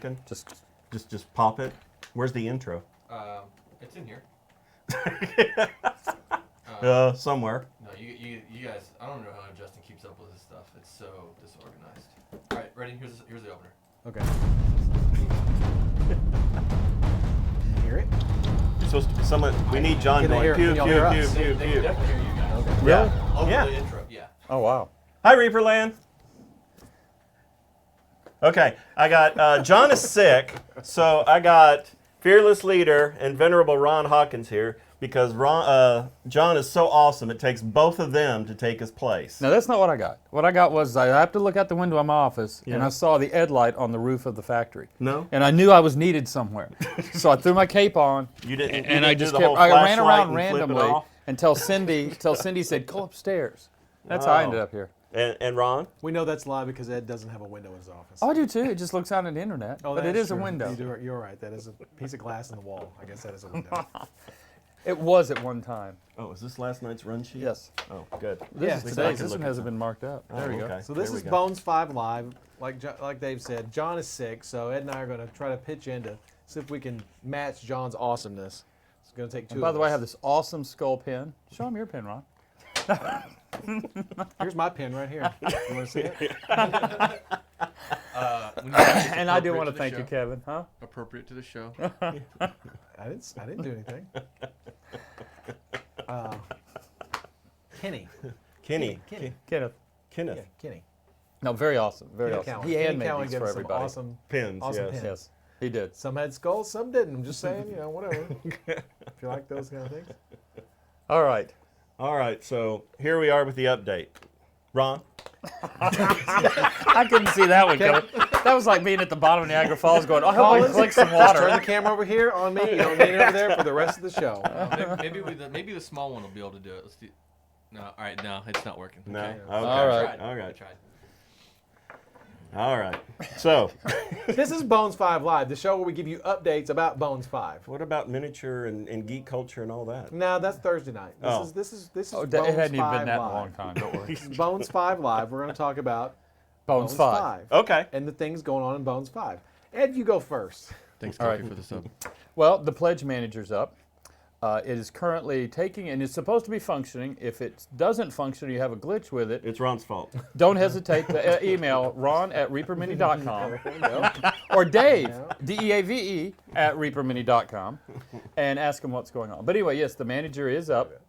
second? Just pop it. Where's the intro? It's in here. Somewhere. No, you guys. I don't know how Justin keeps up with this stuff. It's so disorganized. All right, ready? Here's the opener. Okay. Can you hear it? It's supposed to be someone. We need John going. Pew, pew, pew, They pew, can pew. definitely hear you guys. Okay. Yeah. Over Yeah. the intro. Yeah. Oh, wow. Hi, Reaperland. Okay, I got John is sick, so I got fearless leader and venerable Ron Hawkins here because John is so awesome. It takes both of them to take his place. No, that's not what I got. What I got was I have to look out the window of my office, and Yeah. I saw the Ed light on the roof of the factory. No? And I knew I was needed somewhere. So I threw my cape on, You didn't. and I just do the kept. whole I ran flashlight around and flip it randomly off? until Cindy said, "Go upstairs." That's how I ended up here. And Ron? We know that's live because Ed doesn't have a window in his office. Oh, I do too. It just looks out on the internet, but it that's is true. a window. You're right. That is a piece of glass in the wall. I guess that is a window. It was at one time. Oh, is this last night's run sheet? Yes. Oh, good. This Yeah, is so today's. I can This look one at hasn't that. been marked up. Oh, There we go. okay. So this There we is go. Bones 5 Live. Like Dave said, John is sick, so Ed and I are going to try to pitch in to see if we can match John's awesomeness. It's going to take two And by of the way, I us. have this awesome skull pin. Show him your pin, Ron. Here's my pin right here. You want to see it? And I do want to thank you, Kevin. Huh? Appropriate to the show. I didn't do anything. Kenny. Kenny. Kenneth. Kenneth. Yeah, Kenny. No, very awesome. Very Kenny awesome. Cowan. He Kenny handmade Cowan these gave for us some everybody. awesome Pins, awesome yes. pins. Yes, he did. Some had skulls, some didn't. I'm just saying, whatever. If you like those kind of things. All right. All right, so here we are with the update. Ron? I couldn't see that one coming. That was like being at the bottom of Niagara Falls going, I hope I Collins, click some Turn water. the camera over here on me. You don't need it over there for the rest of the show. Maybe the small one will be able to do it. Let's do. No, all right, no, it's not working. No? Okay. Okay. All right. I tried. All I right. tried. All right. So, This is Bones 5 Live, the show where we give you updates about Bones 5. what about miniature and geek culture and all that? No, that's Thursday night. Oh. This is Oh, Bones it hadn't even 5 been that Live. long time. Don't worry. This is Bones 5 Live. We're going to talk about Bones 5. Okay. and the things going on in Bones 5. Ed, you go first. Thanks, All Kofi, right. for the sub. Well, the pledge manager's up. It is currently taking, and it's supposed to be functioning. If it doesn't function or you have a glitch with it, It's Ron's fault. don't hesitate to email ron@reapermini.com or Dave, D-E-A-V-E, @reapermini.com and ask him what's going on. But anyway, yes, the manager is up.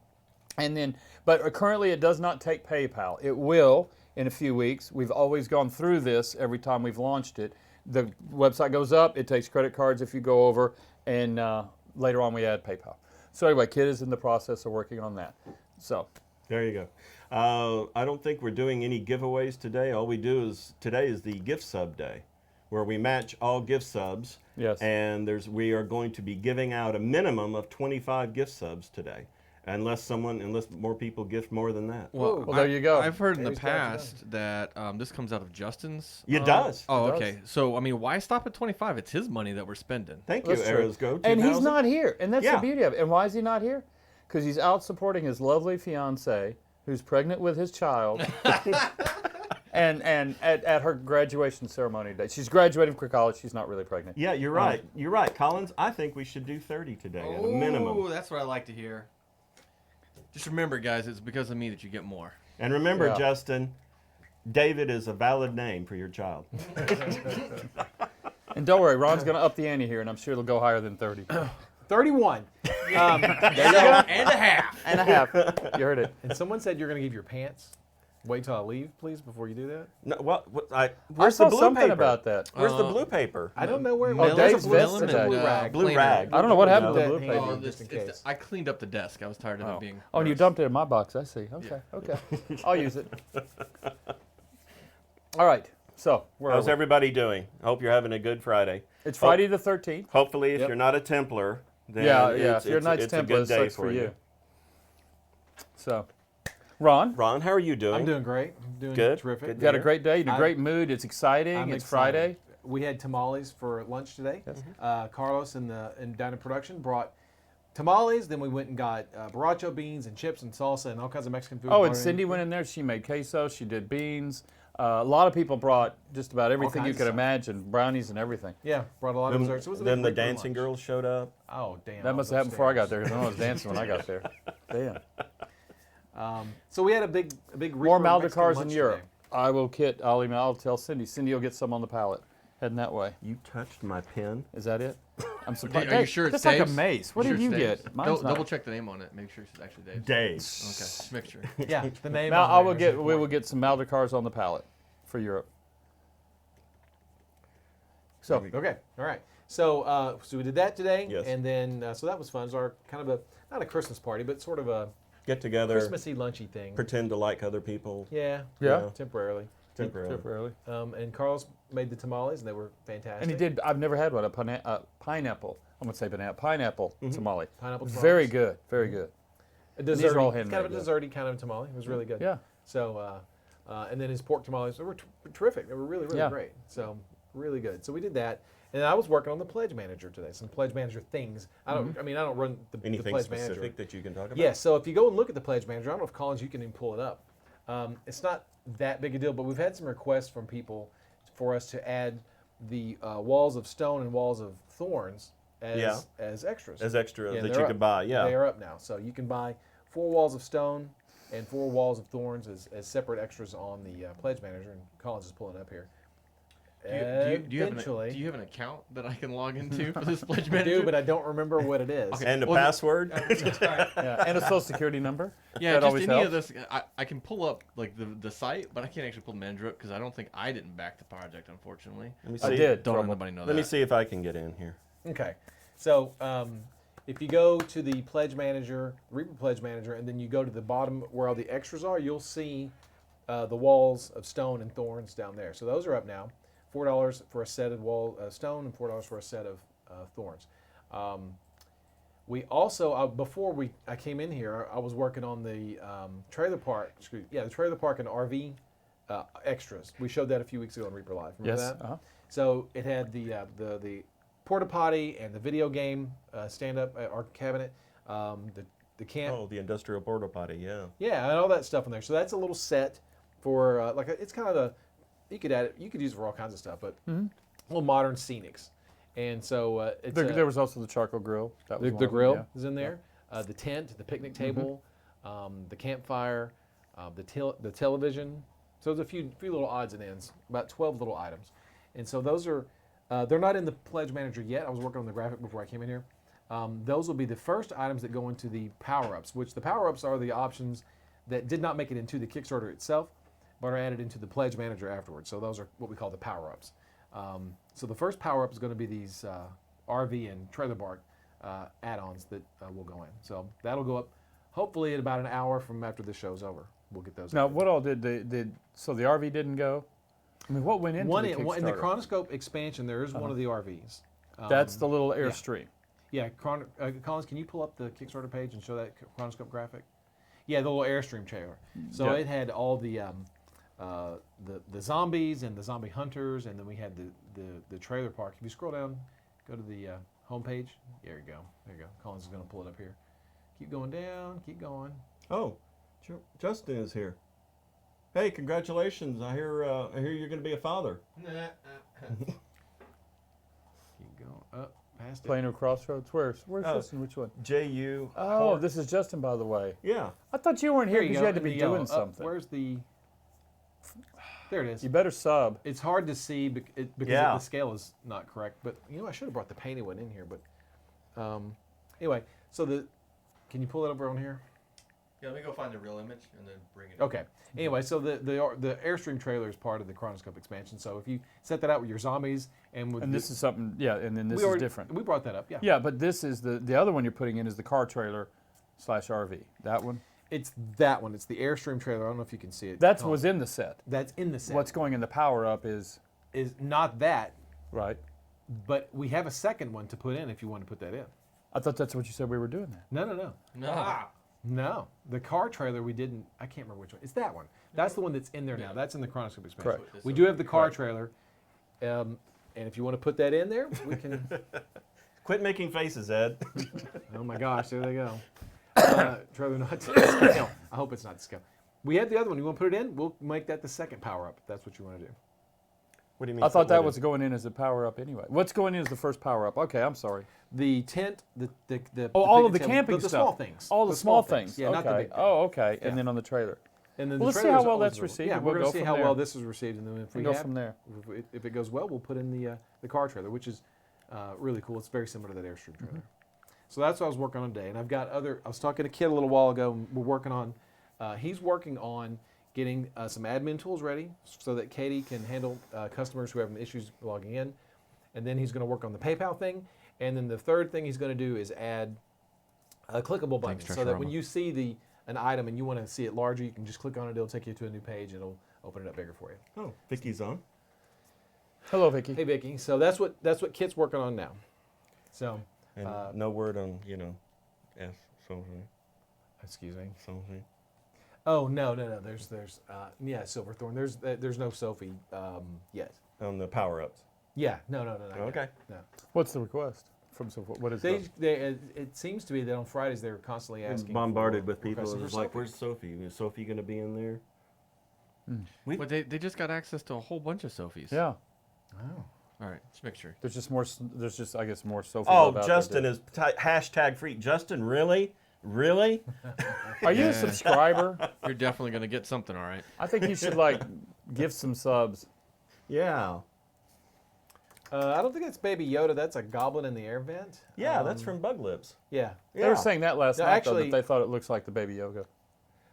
And then, but currently it does not take PayPal. It will in a few weeks. We've always gone through this every time we've launched it. The website goes up, it takes credit cards if you go over, and later on we add PayPal. So anyway, Kid is in the process of working on that. So, There you go. I don't think we're doing any giveaways today. All we do is, today is the gift sub day, where we match all gift subs. yes. And we are going to be giving out a minimum of 25 gift subs today, unless more people gift more than that. Well, there you go. I've heard in the Dave's got it past that this comes out of Justin's. It does. Oh, It does. okay. So, I mean, why stop at 25? It's his money that we're spending. Thank you, That's true. Aerosgo. And he's 2000. not here, and that's Yeah. the beauty of it. And why is he not here? Because he's out supporting his lovely fiancee, who's pregnant with his child, and at her graduation ceremony day. She's graduating from college. She's not really pregnant. Yeah, you're right. You're right, Collins. I think we should do 30 today at a minimum. Oh, that's what I like to hear. Just remember, guys, it's because of me that you get more. And remember, Yeah. Justin, David is a valid name for your child. And don't worry, Ron's going to up the ante here, and I'm sure it'll go higher than 30. 31. There you go. And a half. And a half. You heard it. And someone said you're going to give your pants. Wait till I leave, please, before you do that. No, I where's saw the blue something paper? about that. Where's the blue paper? I don't know where. Oh, there's Dave's a blue, vest there's a today. blue rag. Blue rag. I don't know what happened to No. the blue That paper. handy. just in case. I cleaned up the desk. I was tired of it being. Oh, and you gross. dumped it in my box. I see. Okay, okay. I'll use it. All right. So, where are How's we? everybody doing? I hope you're having a good Friday. It's Friday the 13th. Hopefully, if Yep. you're not a Templar, then Yeah. it's, If you're a it's, Knights it's a Templar, good it day sucks for you. So, Ron, Ron, how are you doing? I'm doing great. I'm doing Good. terrific. Good. you had a great day. You had a I'm- great mood. It's exciting. I'm It's excited. Friday. We had tamales for lunch today. Carlos and down in production brought tamales. Then we went and got borracho beans and chips and salsa and all kinds of Mexican food. Oh, brought and in. Cindy went in there. She made queso. She did beans. A lot of people brought just about everything kinds you of could stuff. imagine, brownies and everything. Yeah, brought a lot of desserts. It was a Then big the Reaper dancing lunch. girls showed up. Oh damn! That must have happened before I got there because I was dancing when I got there. Damn. So we had a big Reaper More Mexican Maldecars in lunch Europe. today. I'll tell Cindy. Cindy will get some on the pallet. Heading that way. You touched my pen. Is that it? I'm surprised. Are you sure it's That's like a Dave's? mace. What You did sure you it's Dave's? get? Mine's not. Double check the name on it. Make sure it's actually Dave's. Dave. Okay, just make sure. Yeah, the name. Now on we there is will important. get some Maldecars on the pallet for Europe. So Okay, all right. So we did that today, Yes. and then so that was fun. It was our kind of not a Christmas party, but sort of a Get together, Christmassy lunchy thing. pretend to like other people Yeah, Yeah. temporarily. temporarily. And Carlos made the tamales, and they were fantastic. and he did. I've never had one. A pineapple. I'm gonna say banana. Pineapple tamale. Pineapple tamales. Very good. Very good. A these are all desserty, it's kind of a handmade, desserty kind of tamale. It was really good. Yeah. So, and then his pork tamales, they were terrific. They were really, really Yeah. great. So, really good. So we did that. And I was working on the Pledge Manager today, some Pledge Manager things. I don't run the Anything Pledge specific Manager. that you can talk about? Yes, so if you go and look at the Pledge Manager, I don't know if Collins, you can even pull it up. It's not that big a deal, but we've had some requests from people for us to add the walls of stone and walls of thorns as extras. As extra Yeah, that they're you up. could buy. Yeah. They are up now. So you can buy 4 walls of stone and 4 walls of thorns as separate extras on the Pledge Manager, and Collins is pulling it up here. Do you have an account that I can log into for this Pledge I Manager? do, but I don't remember what it is. Okay. And a Well, password. Yeah. And a social security number. Yeah, That just always any helps. of this. I can pull up like the site, but I can't actually pull the manager up because I don't think I didn't back the project, unfortunately. Let me I see. did. Don't let Trouble. anybody know Let that. me see if I can get in here. Okay. So if you go to the Pledge Manager, Reaper Pledge Manager, and then you go to the bottom where all the extras are, you'll see the walls of stone and thorns down there. So those are up now. $4 for a set of stone and $4 for a set of thorns. We also before I came in here, I was working on the trailer park. The trailer park and RV extras. We showed that a few weeks ago on Reaper Live. Remember Yes. that? So it had the porta potty and the video game stand-up art cabinet, the camp. Oh, the industrial porta potty. Yeah. Yeah, and all that stuff in there. So that's a little set for it's kind of you could add it. You could use it for all kinds of stuff, but little modern scenics. And so it's There was also the charcoal grill. That was the one of them, grill yeah. is in there, the tent, the picnic table, the campfire, the television. So there's a few little odds and ends, about 12 little items. And so those are, they're not in the Pledge Manager yet. I was working on the graphic before I came in here. Those will be the first items that go into the power-ups, which the power-ups are the options that did not make it into the Kickstarter itself, but are added into the Pledge Manager afterwards. So those are what we call the power-ups. So the first power-up is going to be these RV and trailer park add-ons that will go in. So that'll go up hopefully in about an hour from after the show's over. We'll get those. Now, up. what all did so the RV didn't go? I mean, what went into One the in Kickstarter? the Chronoscope expansion, there is one of the RVs. That's the little Airstream. Yeah, Collins, can you pull up the Kickstarter page and show that Chronoscope graphic? Yeah, the little Airstream trailer. So Yeah. it had all the zombies and the zombie hunters, and then we had the trailer park. If you scroll down, go to the homepage. There you go. There you go. Collins is going to pull it up here. Keep going down. Keep going. Oh, Justin is here. Hey, congratulations! I hear you're going to be a father. Keep going up past it. Plano Crossroads. Where's Oh. Justin? Which one? J.U. Oh, Hart. this is Justin, by the way. Yeah. I thought you weren't here There because you had to in be the yellow. doing something. Where's the? There it is. You better sub. It's hard to see because Yeah. the scale is not correct. But I should have brought the painted one in here. But anyway, so can you pull it over on here? Yeah, let me go find the real image and then bring it. Okay. Anyway, so the Airstream trailer is part of the Chronoscope expansion. So if you set that out with your zombies and with And this is something, yeah, and then this we is already- different. We brought that up. Yeah. Yeah, but this is the other one you're putting in is the car trailer / RV. That one? It's that one. It's the Airstream trailer. I don't know if you can see it. That Oh, was in the set. That's in the set. What's going in the power up is, is not that, right? but we have a second one to put in if you want to put that in. I thought that's what you said we were doing there. No. No, the car trailer we didn't. I can't remember which one. It's that one. That's the one that's in there now. That's in the Chronoscope expansion. Correct. We do have the car trailer, and if you want to put that in there, we can. Quit making faces, Ed. Oh my gosh, there they go. Trailer not to scale. I hope it's not to scale. We have the other one. You want to put it in? We'll make that the second power up. If that's what you want to do. What do you mean? I thought that was going in as a power up anyway. What's going in as the first power up? Okay, I'm sorry. The tent, the All of the picnic table, camping the stuff. small things. All the small things. Yeah, okay. not the big things. Oh, okay. Yeah. And then on the trailer. And then Well, the let's see trailer how is well always that's available. received, Yeah, and we're we'll going go to see from how there. well this is received, and then if we We'll go have, from there. if it goes well, we'll put in the car trailer, which is really cool. It's very similar to that Airstream trailer. So that's what I was working on today, and I've got other. I was talking to Kid a little while ago. And we're working on. He's working on getting some admin tools ready so that Katie can handle customers who are having issues logging in, and then he's going to work on the PayPal thing, and then the third thing he's going to do is add a clickable button Thanks, so that when Trasharama. you see an item and you want to see it larger, you can just click on it. It'll take you to a new page. And it'll open it up bigger for you. Oh, Vicky's on. Hello, Vicky. Hey, Vicky. So that's what Kit's working on now. So, And no word on, something. excuse me. Something. Oh no. There's Silverthorn. There's no Sophie yet. On the power-ups. Yeah. No. not yet. Okay. No. What's the request from what is They, the, it seems to be that on Fridays they're constantly asking. Bombarded for with people. requests It's for like, Sophie. where's Sophie? Is Sophie going to be in there? But they just got access to a whole bunch of Sophies. Yeah. Oh. All right, just make sure. There's just more. There's just I guess more Sophie. Oh, love out there, Justin too. is hashtag freak. Justin, really? Really? Are you Yeah. a subscriber? You're definitely gonna get something, all right. I think you should give some subs. Yeah. I don't think that's Baby Yoda. That's a goblin in the air vent. Yeah, that's from Bug Lips. Yeah. They were saying that last No, night, actually- though, that they thought it looks like the Baby Yoga. It's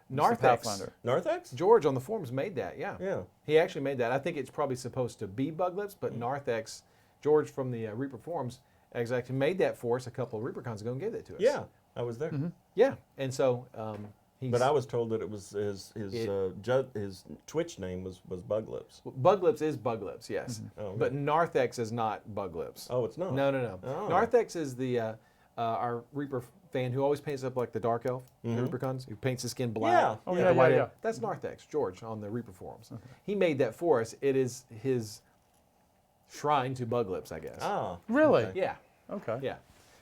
the Narthex. Pathfinder. Narthex? George on the forums made that. Yeah. Yeah. He actually made that. I think it's probably supposed to be Bug Lips, but Narthex, George from the Reaper forums, actually made that for us a couple of ReaperCons ago and gave that to us. Yeah, I was there. Yeah. And so he's. But I was told that it was his Twitch name was Bug Lips. Bug Lips is Bug Lips, yes. Oh, okay. But Narthex is not Bug Lips. Oh, it's not? No. Oh. Narthex is the our Reaper fan who always paints up like the Dark Elf, the ReaperCons, who paints his skin black. Yeah. Oh, with yeah, the white yeah, hair. yeah. That's Narthex, George, on the Reaper forums. He made that for us. It is his shrine to Bug Lips, I guess. Ah. Really? Okay. Yeah, Okay. yeah.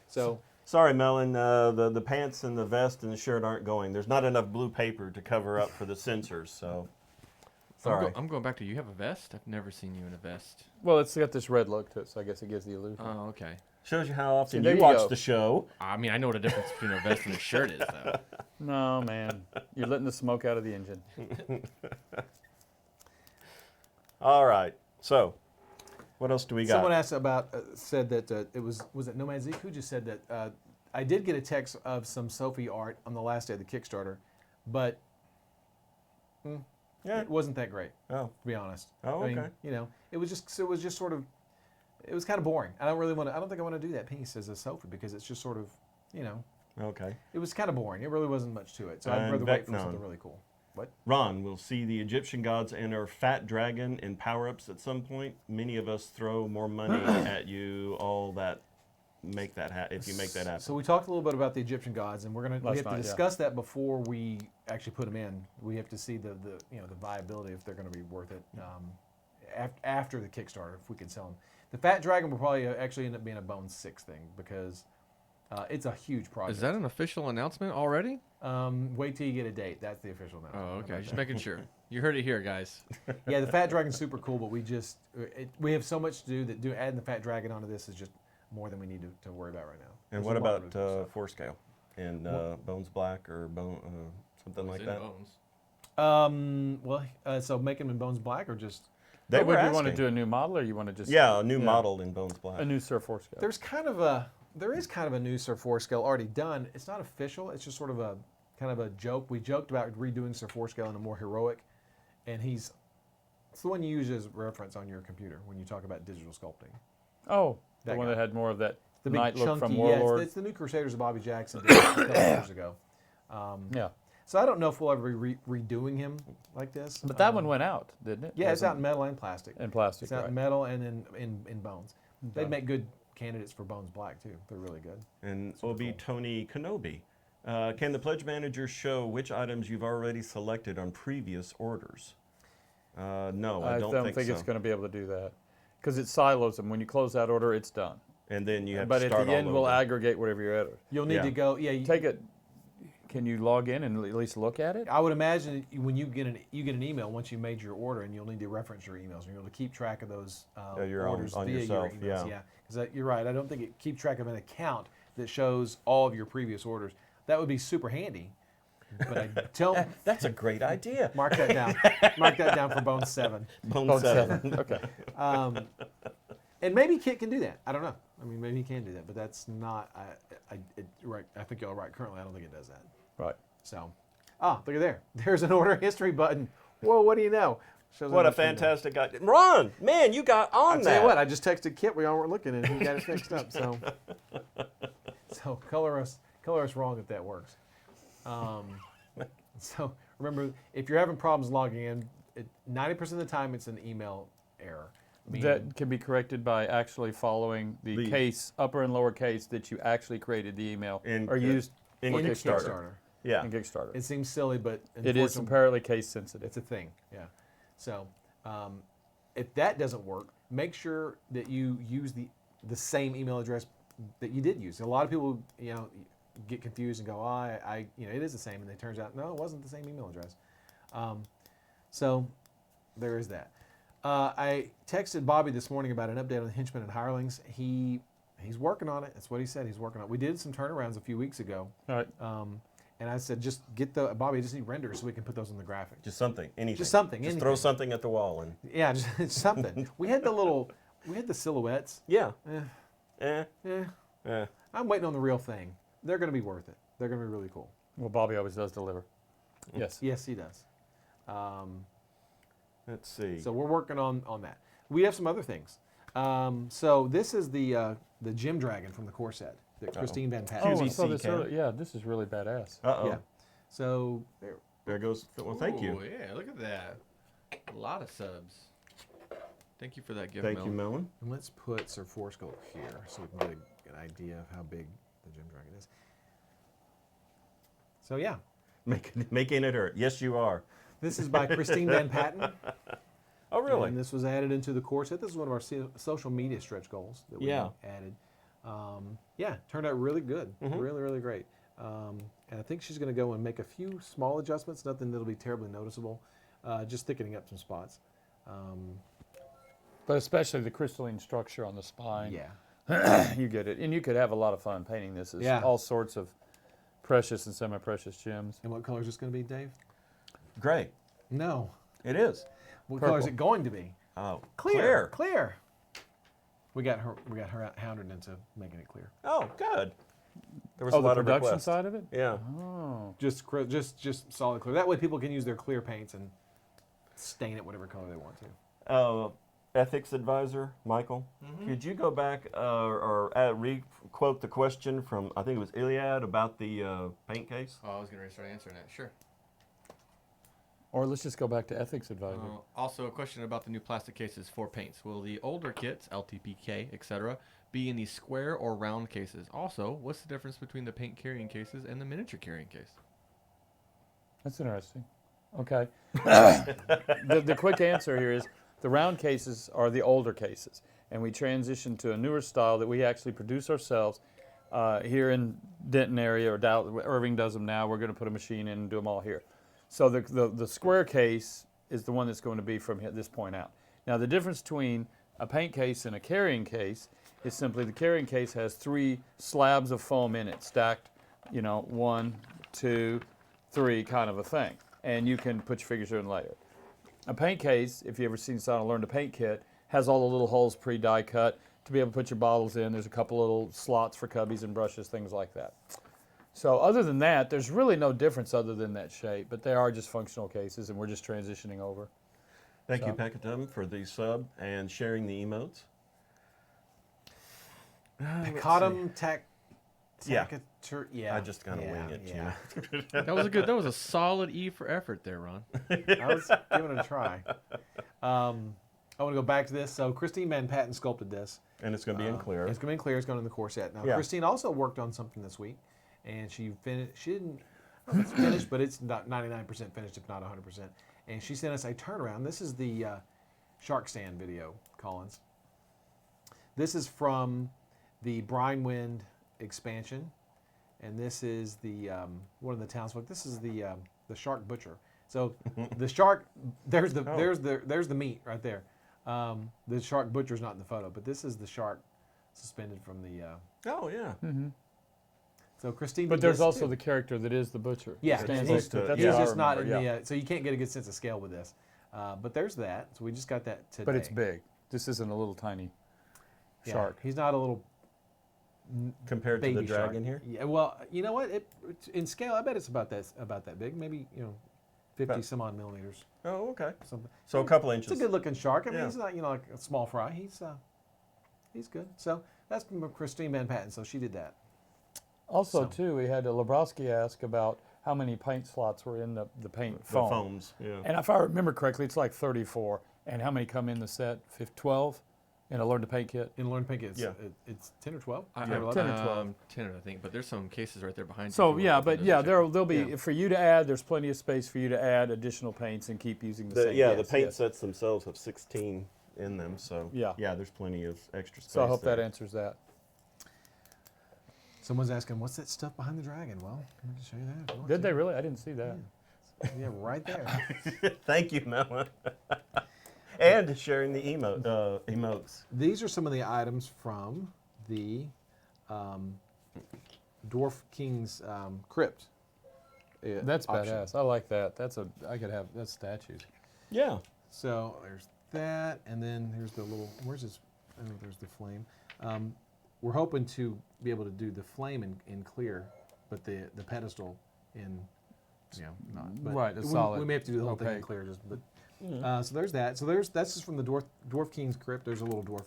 So, Sorry, Melon. The pants and the vest and the shirt aren't going. There's not enough blue paper to cover up for the censors, so. Sorry. I'm going back to you have a vest? I've never seen you in a vest. Well, it's got this red look to it, so I guess it gives the illusion. Oh, okay. Shows you how often there you you watch go. the show. I mean, I know what the difference between a vest and a shirt is, though. No, man. You're letting the smoke out of the engine. All right. So, what else do we got? someone asked about, said that was it Nomad Zeke who just said that I did get a text of some Sophie art on the last day of the Kickstarter, but Yeah. it wasn't that great, Oh. to be honest. Oh, I mean, okay. it was just sort of, it was kind of boring. I don't think I want to do that piece as a Sophie because it's just sort of, Okay. it was kind of boring. It really wasn't much to it. So And I'd rather wait for Vecnon. something really cool. What? Ron, we'll see the Egyptian gods enter Fat Dragon in power-ups at some point. Many of us throw more money at you. All that make that if you make that happen. So we talked a little bit about the Egyptian gods, and we Last have to night, yeah. discuss that before we actually put them in. We have to see the viability if they're going to be worth it after the Kickstarter if we can sell them. The Fat Dragon will probably actually end up being a Bone 6 thing because it's a huge project. Is that an official announcement already? Wait till you get a date. That's the official Oh, announcement. okay. Just making sure. You heard it here, guys. Yeah, the Fat Dragon's super cool, but we have so much to do that adding the Fat Dragon onto this is just more than we need to worry about right now. And There's what a lot about of really cool stuff. Forescale and Bones Black or something like It's in that? Bones. So making them in Bones Black or just They But were would you asking. want to do a new model, or you want to just a new model in Bones Black. a new Sir Forescale? there is kind of a new Sir Forescale already done. It's not official. It's just sort of a kind of a joke. We joked about redoing Sir Forescale in a more heroic, and it's the one you use as reference on your computer when you talk about digital sculpting. Oh, the That one guy. that had more of that The big night look chunky, from yeah, Warlord. it's the new Crusaders of Bobby Jackson did a couple years ago. Yeah, So I don't know if we'll ever be redoing him like this. but that one went out, didn't it? Yeah, it's out Wasn't in metal and plastic. in plastic. It's out right. in metal and in Bones. Okay. They'd make good candidates for Bones Black too. They're really good. And Obi Tony Kenobi. Can the pledge manager show which items you've already selected on previous orders? No, I don't think so. it's going to be able to do that because it silos them. When you close that order, it's done. And then you have But to at start the end, all we'll over. aggregate whatever you're at. You'll need Yeah. to go. Yeah, Take it. Can you log in and at least look at it? I would imagine when you get an email once you made your order, and you'll need to reference your emails, and you're able to keep track of those your own- orders on via yourself, your emails. yeah. Because you're right. I don't think it keeps track of an account that shows all of your previous orders. That would be super handy. But I tell That's a great idea. mark that down. Mark that down for Bone 7. Bone 7. Okay. And maybe Kit can do that. I don't know. I mean, maybe he can do that, but that's not. Right. I think y'all are right. Currently, I don't think it does that. Right. So, look at there. There's an order history button. Whoa, what do you know? Shows What how a much we done. fantastic idea. Ron, man, you got on I'll that. tell you what, I just texted Kit. We all weren't looking, and he got it fixed up. So color us wrong if that works. So remember, if you're having problems logging in, 90% of the time it's an email error. That can be corrected by actually following the case, upper and lower case, that you actually created the email or used in for Kickstarter. Yeah. in Kickstarter. It seems silly, but It is unfortunately, apparently case sensitive. it's a thing. Yeah. So if that doesn't work, make sure that you use the same email address that you did use. A lot of people, get confused and go, it is the same, and it turns out no, it wasn't the same email address. So there is that. I texted Bobby this morning about an update on Henchmen and Hirelings. He's working on it. That's what he said. He's working on it. We did some turnarounds a few weeks ago. All right. And I said, just get Bobby, just need renders so we can put those in the graphic. Just something, anything. Just something, Just anything. throw something at the wall and. Yeah, just something. We had the silhouettes. Yeah. Eh, Eh. I'm waiting on the real thing. They're going to be worth it. They're going to be really cool. Well, Bobby always does deliver. Yes. Yes, he does. Let's see. So we're working on that. We have some other things. So this is the Gym Dragon from the core set that Christine Van Patten. Oh, I QVC saw this cam. earlier. Yeah, this is really badass. Uh-oh. Yeah. So There goes. Well, thank you. Ooh, yeah, look at that. A lot of subs. Thank you for that gift, Thank you, Mel. Melon. and let's put Sir Forskull here so we can get an idea of how big the Gym Dragon is. So yeah, Making it hurt. Yes, you are. this is by Christine Van Patten. Oh, really? And this was added into the core set. This is one of our social media stretch goals that we added. Turned out really good. Really, really great. And I think she's going to go and make a few small adjustments, nothing that'll be terribly noticeable, just thickening up some spots. But especially the crystalline structure on the spine. Yeah. You get it. And you could have a lot of fun painting this. It's Yeah. all sorts of precious and semi-precious gems. And what color is this going to be, Dave? Gray. No. It is. What color is Purple. it going to be? Oh, Clear. We got her hounded into making it clear. Oh, good. There was Oh, a the lot of production requests. side of it? Yeah. Oh. Just solid clear. That way people can use their clear paints and stain it whatever color they want to. Ethics advisor, Michael, could you go back or re-quote the question from, I think it was Iliad, about the paint case? Oh, I was going to start answering that. Sure. Or let's just go back to ethics advisor. Also, a question about the new plastic cases for paints. Will the older kits, LTPK, etc., be in the square or round cases? Also, what's the difference between the paint carrying cases and the miniature carrying case? That's interesting. Okay. The quick answer here is the round cases are the older cases, and we transitioned to a newer style that we actually produce ourselves here in Denton area, or Dallas. Irving does them now. We're going to put a machine in and do them all here. So the square case is the one that's going to be from this point out. Now the difference between a paint case and a carrying case is simply the carrying case has 3 slabs of foam in it, stacked, 1, 2, 3 kind of a thing. And you can put your figures in later. A paint case, if you ever seen someone learn to paint kit, has all the little holes pre-die cut to be able to put your bottles in. There's a couple little slots for cubbies and brushes, things like that. So other than that, there's really no difference other than that shape, but they are just functional cases, and we're just transitioning over. Thank you, Peckatum, for the sub and sharing the emotes. Peccatum Yeah. Yeah. I just kind of wing it, Yeah. That was a good. That was a solid E for effort there, Ron. I was giving it a try. I want to go back to this. So Christine Van Patten sculpted this. And it's going to be in clear. It's going to be clear. It's going in the core set. Now, Yeah. Christine also worked on something this week, and she finished. She didn't. I don't know if it's finished, but it's not 99% finished, if not 100%. And she sent us a turnaround. This is the Shark Stand video, Collins. This is from the Brine Wind expansion, and this is the one of the townsfolk. This is the shark butcher. So the shark, there's the meat right there. The shark butcher's not in the photo, but this is the shark suspended from the. Oh yeah. So Christine. But did there's this also too. the character that is the butcher. Yeah, Stands he's, next to it. That's he's what I just not in remember, yeah. the. So you can't get a good sense of scale with this. But there's that. So we just got that today. But it's big. This isn't a little tiny Yeah, shark. He's not a little Compared to the baby shark. dragon here. Yeah. Well, you know what? In scale, I bet it's about that big. Maybe 50 About- some odd millimeters. Oh, okay. Something. So a couple inches. It's a good looking shark. I mean, Yeah. he's not like a small fry. He's good. So that's from Christine Van Patten. So she did that. Also, So- too, we had Lebrowski ask about how many paint slots were in the paint The foam. foams. Yeah. And if I remember correctly, it's like 34. And how many come in the set? 12 in a Learn to Paint kit? In Learn Pink, it's Yeah. it's 10 or 12. I, Yeah, I'm 10 or 12. 10, I think, but there's some cases right there behind you. So if you yeah, want to but open yeah, those. there'll be Yeah. for you to add. There's plenty of space for you to add additional paints and keep using the same. The yes, paint yes. sets themselves have 16 in them, so Yeah. there's plenty of extra space. So I hope there. that answers that. Someone's asking, what's that stuff behind the dragon? Well, let me just show you that. if you want Did to. they really? I didn't see that. Yeah, right there. Thank you, Noah. And sharing the emotes. These are some of the items from the Dwarf Kings Crypt. That's option. badass. I like that. I could have that's statues. Yeah. So there's that, and then here's the little. Where's this? Oh, there's the flame. We're hoping to be able to do the flame in clear, but the pedestal in, not. But Right, a we, solid We may have to do the whole thing in opaque. clear, but. So there's that. So that's just from the Dwarf King's Crypt. There's a little dwarf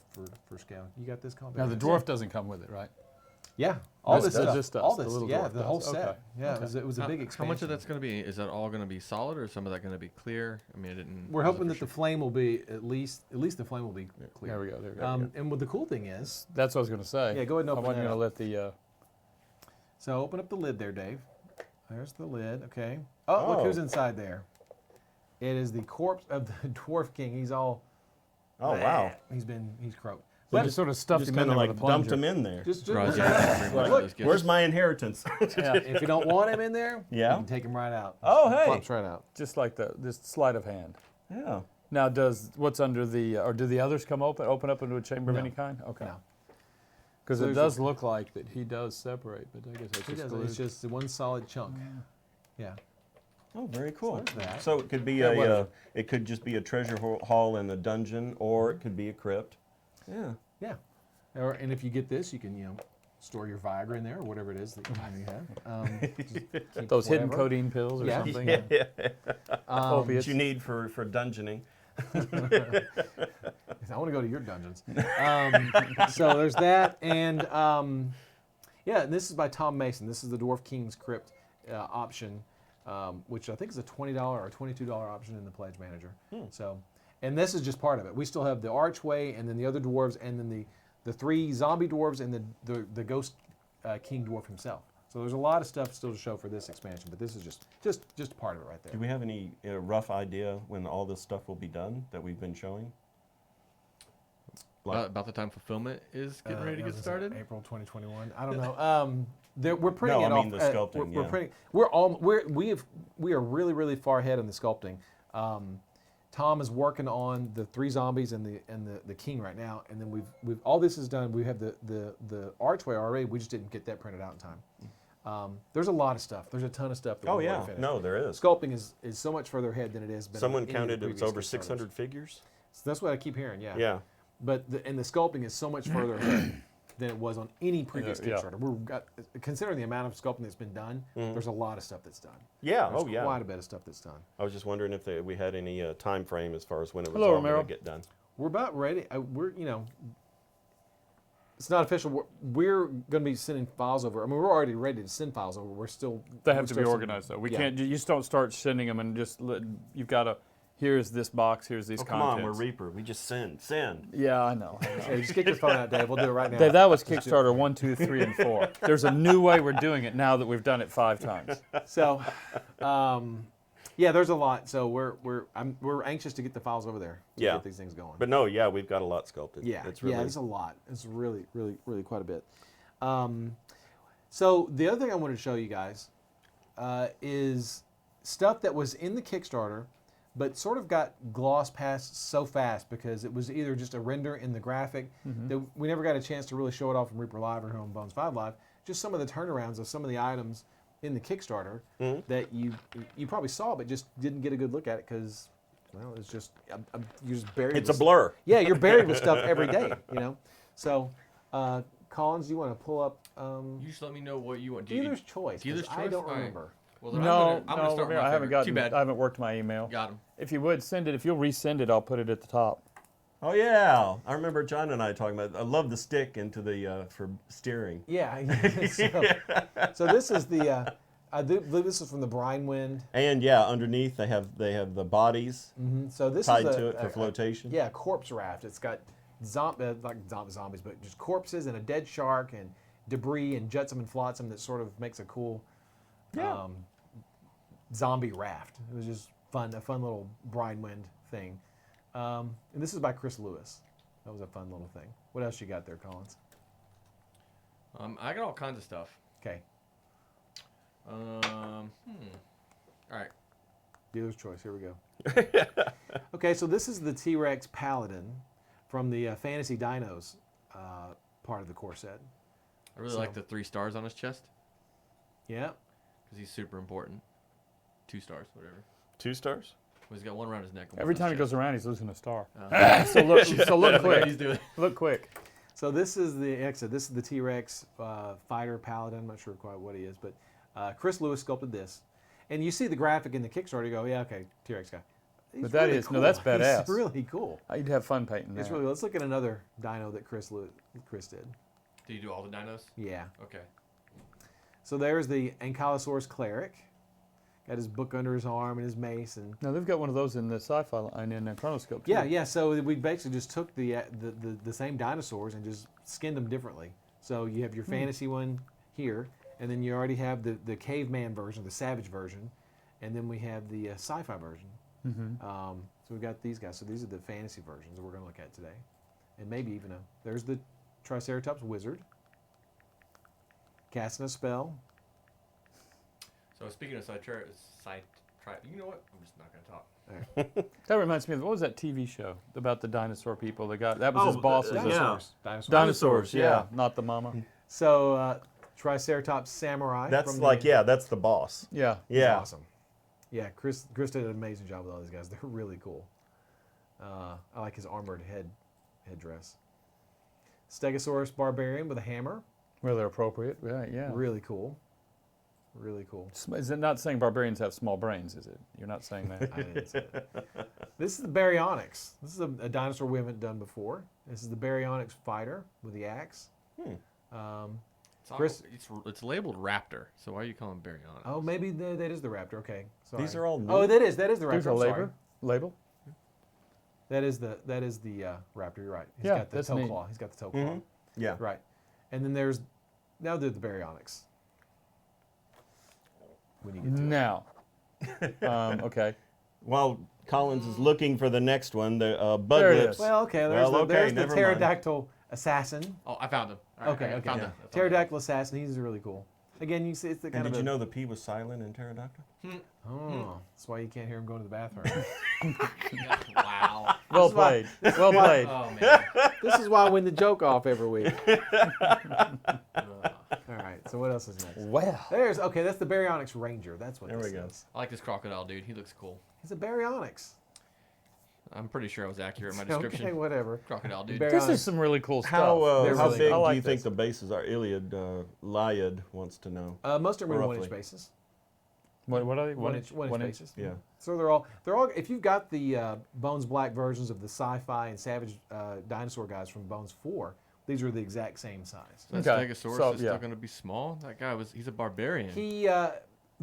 for scale. You got this comp? Now the dwarf doesn't come with it, right? Yeah, all This this does stuff. just us, all the this. little Yeah, dwarf the whole does. set. Okay. Yeah, Okay. it was a big How expansion. much of that's going to be? Is that all going to be solid, or is some of that going to be clear? I mean, I didn't. We're wasn't hoping for that the sure. flame will be at least the flame will be clear. There we go. There we go. And what the cool thing is, That's what I was going to say. Yeah, go ahead and open I wasn't that going to up. let the. so open up the lid there, Dave. There's the lid. Okay. Oh, look Oh. who's inside there. It is the corpse of the Dwarf King. He's all. Oh wow. He's croaked. They But just sort of stuffed Just him in kind of there like with a dumped plunger. him in there. just Right, yeah. yeah, bring one of Look, those gifts. Where's my inheritance? Yeah, if you don't want him in there, Yeah. you can take him right out. Oh, hey. Flops right out. just like this sleight of hand. Yeah. Now, does what's under the or do the others come open up into a chamber of No. any kind? Okay. No. Because So it there's does look like that he does separate, but I guess that's He just doesn't. glued. It's just one solid chunk. Yeah. Oh, very cool. So there's that. So it could be Yeah, whatever. it could just be a treasure haul in a dungeon, or it could be a crypt. Yeah. Yeah. And if you get this, you can store your Viagra in there or whatever it is that you have. Just keep Those hidden whatever. codeine pills or Yeah. something. Yeah. Opiates. What you need for dungeoning. I want to go to your dungeons. So there's that, and and this is by Tom Mason. This is the Dwarf King's Crypt option, which I think is a $20 or $22 option in the Pledge Manager. So, and this is just part of it. We still have the archway, and then the other dwarves, and then the 3 zombie dwarves, and the Ghost King dwarf himself. So there's a lot of stuff still to show for this expansion, but this is just part of it right there. Do we have any rough idea when all this stuff will be done that we've been showing? About the time fulfillment is getting ready to get started. April 2021. I don't know. We're printing No, it I off. mean the sculpting, We're yeah. printing. We are really really far ahead in the sculpting. Tom is working on the 3 zombies and the king right now, and then we've all this is done. We have the archway already. We just didn't get that printed out in time. There's a lot of stuff. There's a ton of stuff. That Oh we've yeah. already finished. No, there is. Sculpting is so much further ahead than it is. Someone counted it was over 600 figures. So that's what I keep hearing. Yeah. Yeah. But the sculpting is so much further ahead than it was on any previous Yeah. Kickstarter. Considering the amount of sculpting that's been done, there's a lot of stuff that's done. Yeah. There's Oh yeah. quite a bit of stuff that's done. I was just wondering if we had any time frame as far as when it was Hello, all going Romero. to get done. We're about ready. It's not official. We're going to be sending files over. I mean, we're already ready to send files over. We're still. They have we to still be have organized though. We yeah. can't. You just don't start sending them and just you've got to. Here's this box. Here's these Oh, come on, contents. we're Reaper. We just send. Yeah, I know. Hey, just get your phone out, Dave. We'll do it right now. Dave, that was Just do it. Kickstarter 1, 2, 3, and 4. There's a new way we're doing it now that we've done it 5 times. So, yeah, there's a lot. So we're anxious to get the files over there. To Yeah. Get these things going. But no, yeah, we've got a lot sculpted. Yeah, It's really, yeah, there's a lot. It's really, really, really quite a bit. So the other thing I wanted to show you guys is stuff that was in the Kickstarter, but sort of got glossed past so fast because it was either just a render in the graphic that we never got a chance to really show it off from Reaper Live or here on Bones 5 Live. Just some of the turnarounds of some of the items in the Kickstarter that you probably saw, but just didn't get a good look at it because, well, it's just you're just buried. It's with a blur. Yeah, you're buried with stuff every day, you know. So, Collins, do you want to pull up You just let me know what you want. dealer's choice? 'Cause Dealer's I choice? don't All right. remember. Well, then No, I'm gonna start with my I haven't favorite. gotten. Too bad. I haven't worked my email. Got him. If you would send it, if you'll resend it, I'll put it at the top. Oh yeah, I remember John and I talking about. I love the stick into the for steering. Yeah. So this is the. I believe this is from the Brine Wind. And yeah, underneath they have the bodies So this tied is to it for flotation. Yeah, corpse raft. It's got zombies, but just corpses and a dead shark and debris and jetsam and flotsam that sort of makes a cool zombie raft. It was just fun, a fun little Brine Wind thing. And this is by Chris Lewis. That was a fun little thing. What else you got there, Collins? I got all kinds of stuff. Okay, All right. dealer's choice. Here we go. Okay, so this is the T-Rex Paladin from the Fantasy Dinos part of the core set. I really like the 3 stars on his chest Yeah. because he's super important. 2 stars, whatever. 2 stars. Well, he's got one around his neck. and one Every on time he his goes chest. around, he's losing a star. Oh. So look What quick. he's doing. Look quick. So this is the T-Rex fighter Paladin. I'm not sure quite what he is, but Chris Lewis sculpted this. And you see the graphic in the Kickstarter, you go, yeah, okay, T-Rex guy. He's But that really is- no, that's cool. badass. He's really cool. You'd have fun painting It's that. really. Let's look at another dino that Chris did. Do you do all the dinos? Yeah. Okay. So there's the Ankylosaurus cleric. Got his book under his arm and his mace and. No, they've got one of those in the sci-fi line in Chronoscope. Too. Yeah. So we basically just took the same dinosaurs and just skinned them differently. So you have your fantasy one here, and then you already have the caveman version, the savage version, and then we have the sci-fi version. So we've got these guys. So these are the fantasy versions that we're going to look at today, and maybe even there's the Triceratops wizard casting a spell. So speaking of you know what? I'm just not going to talk. That reminds me of what was that TV show about the dinosaur people? That was his bosses. Dinosaurs. Yeah, not the mama. So Triceratops samurai. That's from like the, that's the boss. Yeah. He's Yeah. awesome. Yeah, Chris did an amazing job with all these guys. They're really cool. I like his armored headdress. Stegosaurus barbarian with a hammer. Rather appropriate. Right. Yeah. Really cool. Really cool. Is it not saying barbarians have small brains? Is it? You're not saying that. I didn't say that. This is the Baryonyx. This is a dinosaur we haven't done before. This is the Baryonyx fighter with the axe. Chris- It's labeled Raptor, so why are you calling him Baryonyx? Oh, maybe that is the raptor. Okay, sorry. These are all new. Oh, that is the raptor. There's a I'm sorry. label. That is the raptor. You're right. He's Yeah, got the that's toe neat. claw. He's got the toe claw. Yeah. Right. And then there's now the Baryonyx. When you get to it. Now. Okay. While Collins is looking for the next one, the There it Buglips. is. Well, okay. Well, okay, There's the never mind. pterodactyl assassin. Oh, I found him. All right, Okay. I found him. I found him. Pterodactyl assassin. He's really cool. Again, you see, it's the And kind did of. you know the P was silent in pterodactyl? Oh, that's why you can't hear him going to the bathroom. Wow. Well played. Well played. Oh man. This is why I win the joke off every week. All right. So what else is next? Well. That's the Baryonyx Ranger. That's what There this we go. is. I like this crocodile dude. He looks cool. He's a Baryonyx. I'm pretty sure I was accurate in my description. Okay, whatever. Crocodile dude. Baryonyx. This is some really cool stuff. How They're really big cool. do I like you think this. the bases are? Lyad wants to know. Most of them are Roughly. 1-inch bases. What are they? 1-inch One inch? bases. Yeah. So they're all. If you've got the Bones Black versions of the sci-fi and Savage dinosaur guys from Bones 4, these are the exact same size. That Okay, Stegosaurus so, is yeah. still going to be small. That guy he's a barbarian. He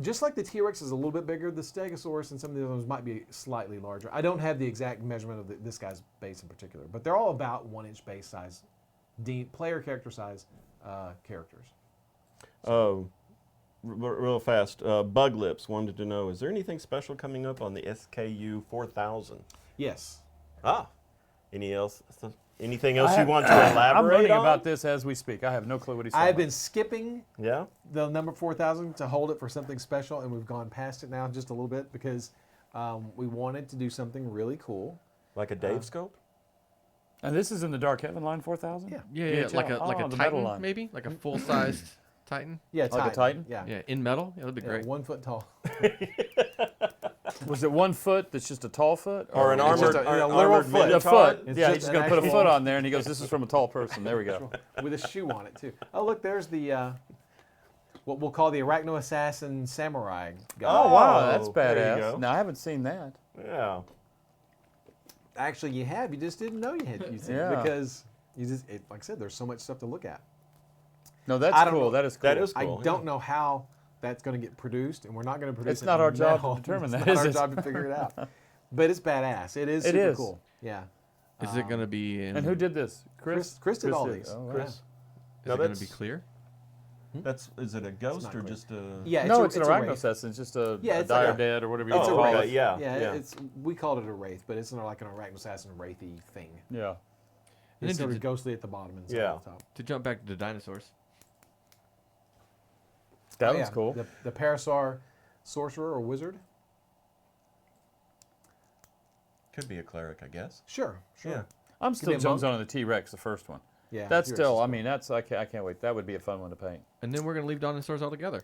just like the T-Rex is a little bit bigger. The Stegosaurus and some of the other ones might be slightly larger. I don't have the exact measurement of this guy's base in particular, but they're all about 1-inch base size, player character size characters. Real fast. Buglips wanted to know: is there anything special coming up on the SKU 4000? Yes. Ah. Any else? Anything else you want to elaborate I'm learning on? about this as we speak. I have no clue what he's talking I've about. been skipping Yeah. the number 4,000 to hold it for something special, and we've gone past it now just a little bit because we wanted to do something really cool. Like a Dave scope? And this is in the Dark Heaven line 4,000? Yeah. Yeah, like a Oh, like a the metal Titan, line. maybe like a full-sized Titan. Yeah, Like a Titan? Yeah. Yeah, in metal. Yeah, that'd be Yeah, great. 1 foot tall. Was it 1 foot that's just a tall foot? Or an It's armored, just a armored literal foot. A minotaur? foot. It's Yeah, just he's an going to put a actual- foot on there, and he goes, this is from a tall person. There we go. With a shoe on it, too. Oh, look, there's the, what we'll call the Arachno Assassin Samurai guy. Oh, wow, that's there you badass. go. No, I haven't seen that. Yeah. Actually, you have. You just didn't know you had used it Yeah. because you just, like I said, there's so much stuff to look at. No, that's I don't cool. know. That is cool. That is I cool. don't know how that's going to get produced, and we're not going to produce It's it not in our job to metal. determine It's that, not is our it? job to figure it out. But it's badass. It is It super is. cool. Yeah. Is it going to be in? And who did this? Chris did all these. Oh, wow. Chris. Is No, it going to that's- be clear? Is it a ghost not or great. just a? Yeah, No, a, it's an a arachno wraith. assassin. It's just a, Yeah, a it's dire like a- dead or whatever you Oh, It's a call okay, wraith. it. yeah, Yeah, yeah. it's we called it a wraith, but it's not like an Arachno Assassin wraithy thing. Yeah. And It's then sort to, of ghostly at the bottom and Yeah. at the top. to jump back to the dinosaurs. That Oh, one's yeah. cool. The Parasaur sorcerer or wizard. Could be a cleric, I guess. Sure. Yeah. I'm be still a Jones monk. on the T-Rex, the first one. Yeah. That's T-Rex still, is I cool. mean, I can't wait. That would be a fun one to paint. And then we're going to leave dinosaurs altogether.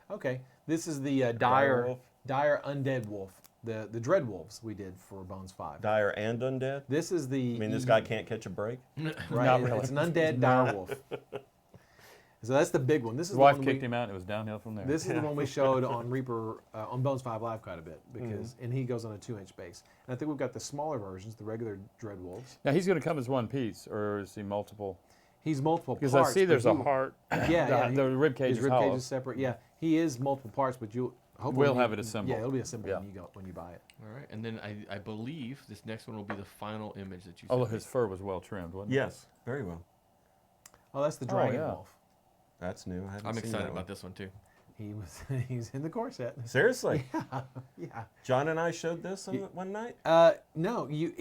Okay. This is the Dire wolf. dire undead wolf. The dread wolves we did for Bones 5. Dire and undead. This is the. I mean, this guy can't catch a break. Right. Not really. It's an undead dire wolf. So that's the big one. This is His the wife one kicked we, him out, and it was downhill from there. This is the one we showed on Reaper on Bones 5 Live quite a bit because, and he goes on a 2-inch base. And I think we've got the smaller versions, the regular dread wolves. Now, he's going to come as one piece, or is he multiple? He's multiple Because parts. I see but there's a he- heart. Yeah, The rib cage his is rib hollow. cage is separate. Yeah, he is multiple parts, but you hopefully We'll you- have it assembled. Yeah, it'll be assembled Yeah. when you buy it. All right. And then I believe this next one will be the final image that you Oh, sent me. his fur was well trimmed, wasn't it? Yes, very well. Oh, that's the dragon yeah. wolf. That's new. I haven't I'm seen excited that about one. this one too. He's in the core set. Seriously, Yeah. John and I showed this on one night. No, you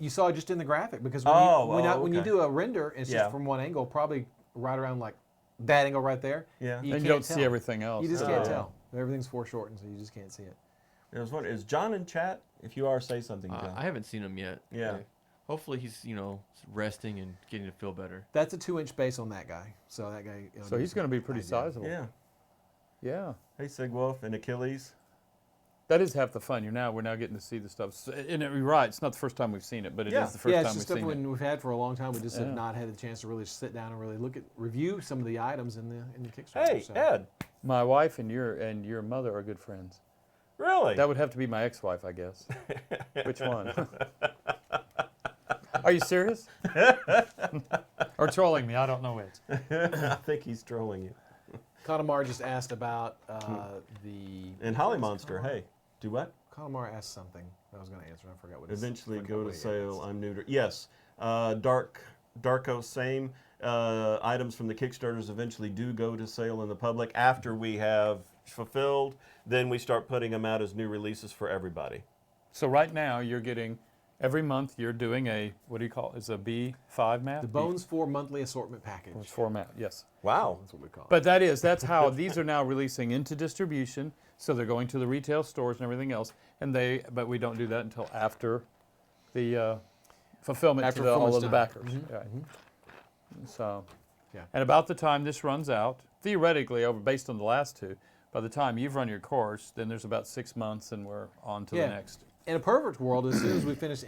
saw it just in the graphic because when, when you okay. do a render, it's Yeah. just from one angle, probably right around like that angle right there. Yeah. And you can't don't tell. see everything else. You just Oh. can't tell. Everything's foreshortened, so you just can't see it. I was wondering, is John in chat? If you are, say something, John. I haven't seen him yet. Yeah. Hopefully he's resting and getting to feel better. That's a 2-inch base on that guy. So that guy. So he's going to be pretty sizable. Yeah. Yeah. Hey, Sigwolf and Achilles. That is half the fun. We're now getting to see the stuff. And you're right. It's not the first time we've seen it, but it is Yeah. the first Yeah, time it's we've just stuff seen it. we've had for a long time. We just Yeah. have not had the chance to really sit down and really review some of the items in the Kickstarter. Hey, so. Ed. My wife and your mother are good friends. Really? That would have to be my ex-wife, I guess. Which one? Are you serious? Or trolling me? I don't know which. I think he's trolling you. Connemar just asked about the. And Holly Monster, hey, do what? Connemar asked something I was going to answer. I forgot what. Eventually forgot go what to he sale. asked. I'm neuter. Yes. Darko, same. Items from the Kickstarters eventually do go to sale in the public after we have fulfilled. Then we start putting them out as new releases for everybody. So right now you're getting, every month you're doing a, what do you call it? It's a B5 map? The Bones 4 monthly assortment package. It's format, yes. Wow. That's what we call it. But that's how these are now releasing into distribution. So they're going to the retail stores and everything else. But we don't do that until after the fulfillment After to all of fulfillment's the done. backers. Right. So, Yeah. and about the time this runs out, theoretically, based on the last two, by the time you've run your course, then there's about 6 months, and we're on to the next. In a perfect world, as soon as we finish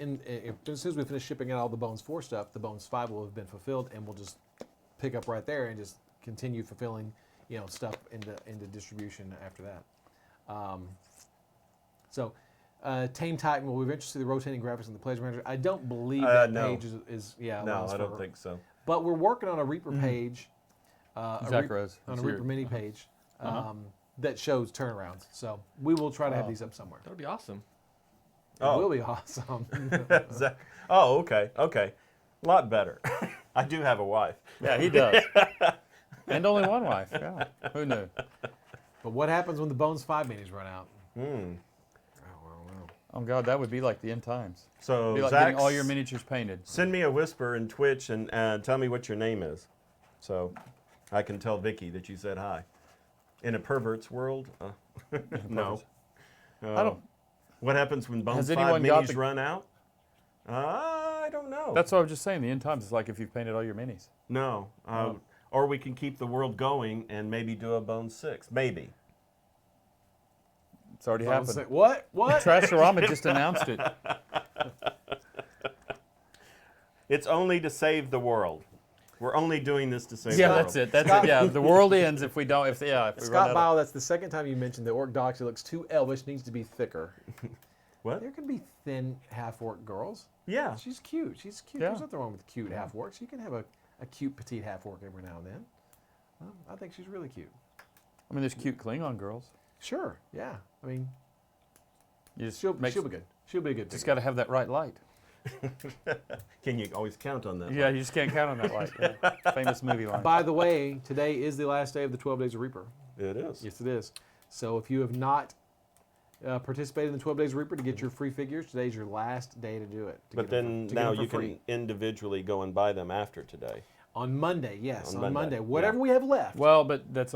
shipping out all the Bones 4 stuff, the Bones 5 will have been fulfilled, and we'll just pick up right there and just continue fulfilling, stuff into distribution after that. Tame Titan will eventually see the rotating graphics in the Pleasure Manager. I don't believe that no. page is No, allows I don't for- think so. But we're working on a Reaper page, Zach Rose, on a it's your- Reaper mini page that shows turnarounds. So we will try to have these up somewhere. That would be awesome. It will be awesome. Zach- Oh, okay. A lot better. I do have a wife. Yeah, he does. And only one wife. Yeah. Who knew? But what happens when the Bones 5 minis run out? Oh Oh God, that would be like the end times. So Be like Zach, getting all your miniatures painted. send me a whisper in Twitch and tell me what your name is, so I can tell Vicky that you said hi. In a pervert's world, no. I don't. What happens when Bone Has 5 anyone got minis the- run out? I don't know. That's what I was just saying. The end times is like if you've painted all your minis. No. Or we can keep the world going and maybe do a Bone 6. Maybe. It's already happened. What? What? Trashorama just announced it. It's only to save the world. We're only doing this to save Yeah, the world. that's it. That's it. Yeah, the world ends if we don't. If we run Scott out Bile, that's the second time you mentioned that Orc Doxy looks too elvish, needs to be thicker. What? There can be thin half-orc girls. Yeah. She's cute. She's cute. Yeah. There's nothing wrong with cute half-orcs. You can have a cute petite half-orc every now and then. Well, I think she's really cute. I mean, there's cute Klingon girls. Sure. Yeah. I mean, You just she'll be good. She'll be a good. Just got to have that right light. Can you always count on that? Yeah, you just can't count on that light. Yeah. Famous movie line. By the way, today is the last day of the 12 Days of Reaper. It is. Yes, it is. So if you have not participated in the 12 Days of Reaper to get your free figures, today's your last day to do it. But then now you can individually go and buy them after today. On Monday, yes, On on Monday, Monday. Whatever yeah. we have left. Well, but that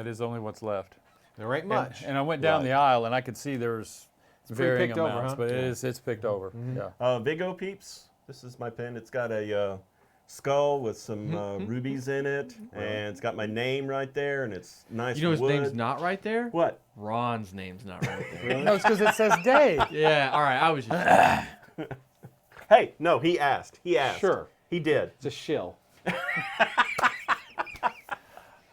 is only what's left. There ain't much. And I went down Right. the aisle and I could see there's pretty varying picked over, amounts, huh? but Yeah. it's picked over. Yeah. Vigo Peeps, this is my pen. It's got a skull with some rubies in it, and it's got my name right there, and it's nice You know his wood. name's not right there? What? Ron's name's not right there. No, it's because it says Dave. Yeah, all right, I was just... Hey, no, he asked. He asked. Sure. He did. It's a shill.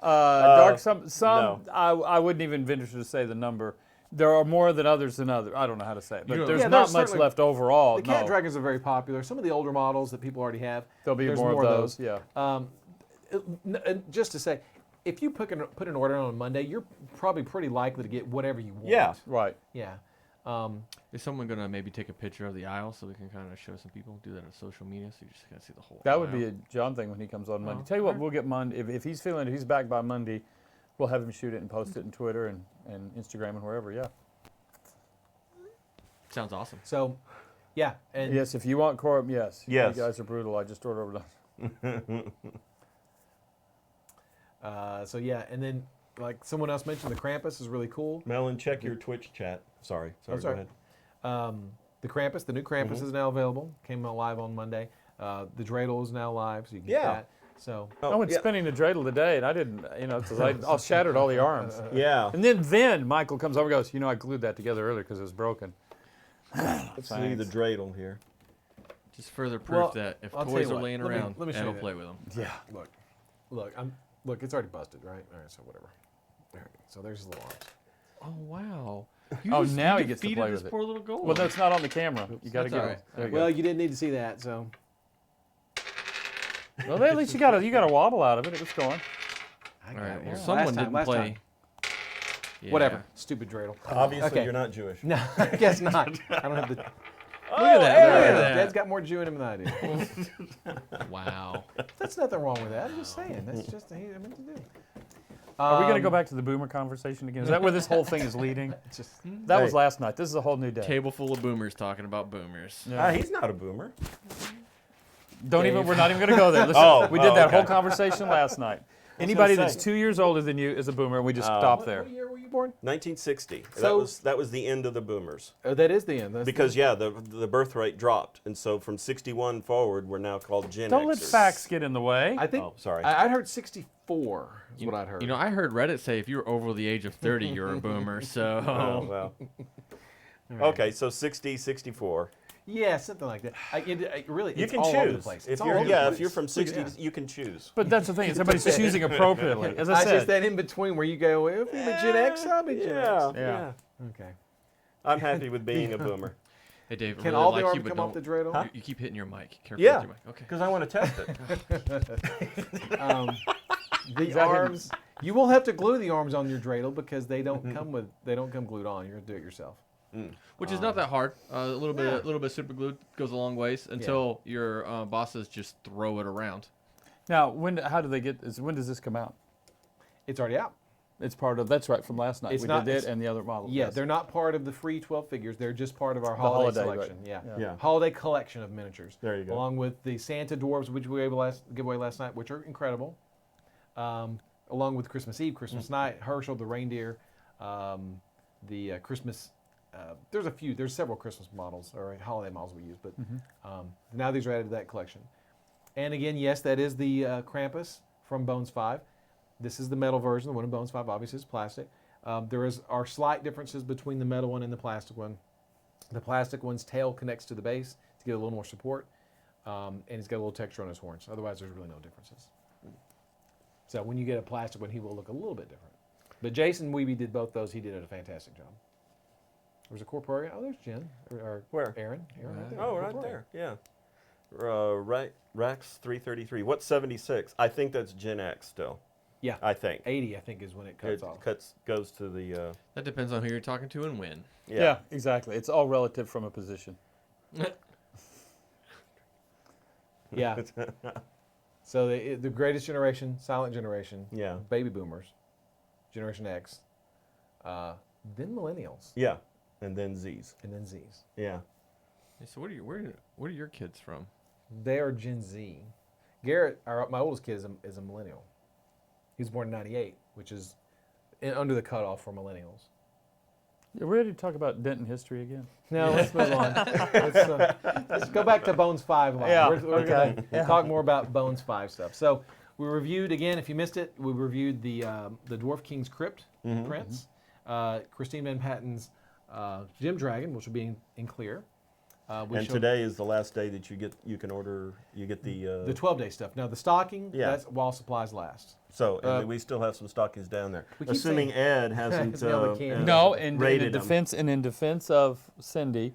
Dark, some no. I wouldn't even venture to say the number. There are more than others than others. I don't know how to say it, but know- there's Yeah, not there's much certainly- left overall. The cat no. dragons are very popular. Some of the older models that people already have, There'll be there's more of those. Yeah. And just to say, if you put an order on Monday, you're probably pretty likely to get whatever you want. Yeah. Right. Yeah. Is someone going to maybe take a picture of the aisle so we can kind of show some people? Do that on social media so you just got to see the whole That would aisle? be a John thing when he comes on Monday. Oh, Tell you what, alright. we'll get Monday. If he's feeling, if he's back by Monday, we'll have him shoot it and post it on Twitter and Instagram and wherever. Yeah. Sounds awesome. So, yeah. And Yes, if you want Corum, yes. Yes. You guys are brutal. I just ordered over. so yeah, and then like someone else mentioned, the Krampus is really cool. Melon, check your Twitch chat. Sorry. Sorry. That's all Go right. ahead. The Krampus, the new Krampus is now available. Came out live on Monday. The Dreidel is now live, so you can get Yeah. that. So I went yeah. spinning the dreidel today, and I didn't, because I shattered all the arms. Yeah. And then Michael comes over and goes, I glued that together earlier because it was broken. Let's see the dreidel here. Just further proof Well, that if I'll tell toys you are what, laying let me- around, let me show Ed you will that. play with them. Yeah. look, it's already busted, right? All right, so whatever. There, so there's his little arms. Oh, wow. Oh, just- now you he gets to defeated play this with it. poor little goal. Well, that's not on the camera. You got to That's get all it. right. There you Well, you didn't need to see that, so. go. Well, at least you got a wobble out of it. It was going. All right, well, Yeah. someone didn't last play. time. Yeah. Whatever. Stupid dreidel. Obviously, Okay. you're not Jewish. No, I guess not. I don't have the. Look at that. Look at that. Dad's got more Jew in him than I do. Wow. That's nothing wrong with that. I'm just saying. That's just what I meant to do. Are we going to go back to the boomer conversation again? Is that where this whole thing is leading? Just, That was Hey. last night. This is a whole new day. Table full of boomers talking about boomers. Yeah. He's not a boomer. Don't even. We're not even going to go there. Listen, Oh, we did oh, that okay. whole conversation last night. Anybody say. that's 2 years older than you is a boomer, and we just stop there. What year were you born? 1960. So- that was the end of the boomers. Oh, that is the end. That's Because the birth rate dropped, and so from 61 forward, we're now called Gen Don't let Xers. facts get in the way. I think. Oh, sorry. I'd heard 64 is what I'd heard. You know, I heard Reddit say if you were over the age of 30, you're a boomer. So Oh, well. Okay, so 60, 64. yeah, something like that. Really, You it's can all over the choose. place. If It's all you're over the if place. you're from 60, Yeah. you can choose. But that's the thing. Is everybody's choosing appropriately. As I It's just said. that in between where you go, well, if you're a Gen X, I'll be Gen Yeah, X. Yeah. Okay. I'm happy with being a boomer. hey, Dave, I Can really all the like arms you, but come off the don't- dreidel? You keep hitting your mic. Careful Yeah. with your mic. Okay. Because I want to test it. The arms. You will have to glue the arms on your dreidel because they don't come glued on. You're gonna do it yourself. Which is not that hard. A little bit of super glue goes a long ways until your bosses just throw it around. Now, when? How do they get? When does this come out? It's already out. It's part of, that's right, from last night. It's We not- did it's- that and the other model. Yeah, yes. they're not part of the free 12 figures. They're just part of our holiday, holiday right. selection. Yeah. Yeah. Holiday collection of miniatures. There you go. Along with the Santa dwarves, which we were able to give away last night, which are incredible. Along with Christmas Eve, Christmas night, Herschel, the reindeer, the Christmas. There's several Christmas models or holiday models we use, but now these are added to that collection. And again, yes, that is the Krampus from Bones 5. This is the metal version. The one in Bones 5 obviously is plastic. There are slight differences between the metal one and the plastic one. The plastic one's tail connects to the base to get a little more support, and he's got a little texture on his horns. Otherwise, there's really no differences. So when you get a plastic one, he will look a little bit different. But Jason Weeby did both those. He did a fantastic job. There's a Corporeal. Oh, there's Jen. Or Where? Aaron. Aaron right there. Oh, right Corporeal. there. Yeah. Right. Rex 333. What's 76? I think that's Gen X still. Yeah. I think 80, I think, is when it cuts off. goes to the. That depends on who you're talking to and when. Yeah, exactly. It's all relative from a position. Yeah. So the greatest generation, silent generation, Yeah. baby boomers, Generation X, then millennials, Yeah. And then Z's. and then Zs. Yeah. So where are your kids from? They are Gen Z. Garrett, my oldest kid, is a millennial. He was born in '98, which is under the cutoff for millennials. You ready to talk about Denton history again? No, let's move on. Let's go back to Bones 5 line. Yeah, We're okay. going to talk more about Bones 5 stuff. So we reviewed, again, if you missed it, we reviewed the Dwarf Kings Crypt prints, Christine Van Patten's Gem Dragon, which will be in clear. And today is the last day that you get the. The 12-day stuff. Now, the stocking, Yeah. that's while supplies last. So and we still have some stockings down there. We keep Assuming Ed hasn't No, we can't. No, and rated them. in defense of Cindy,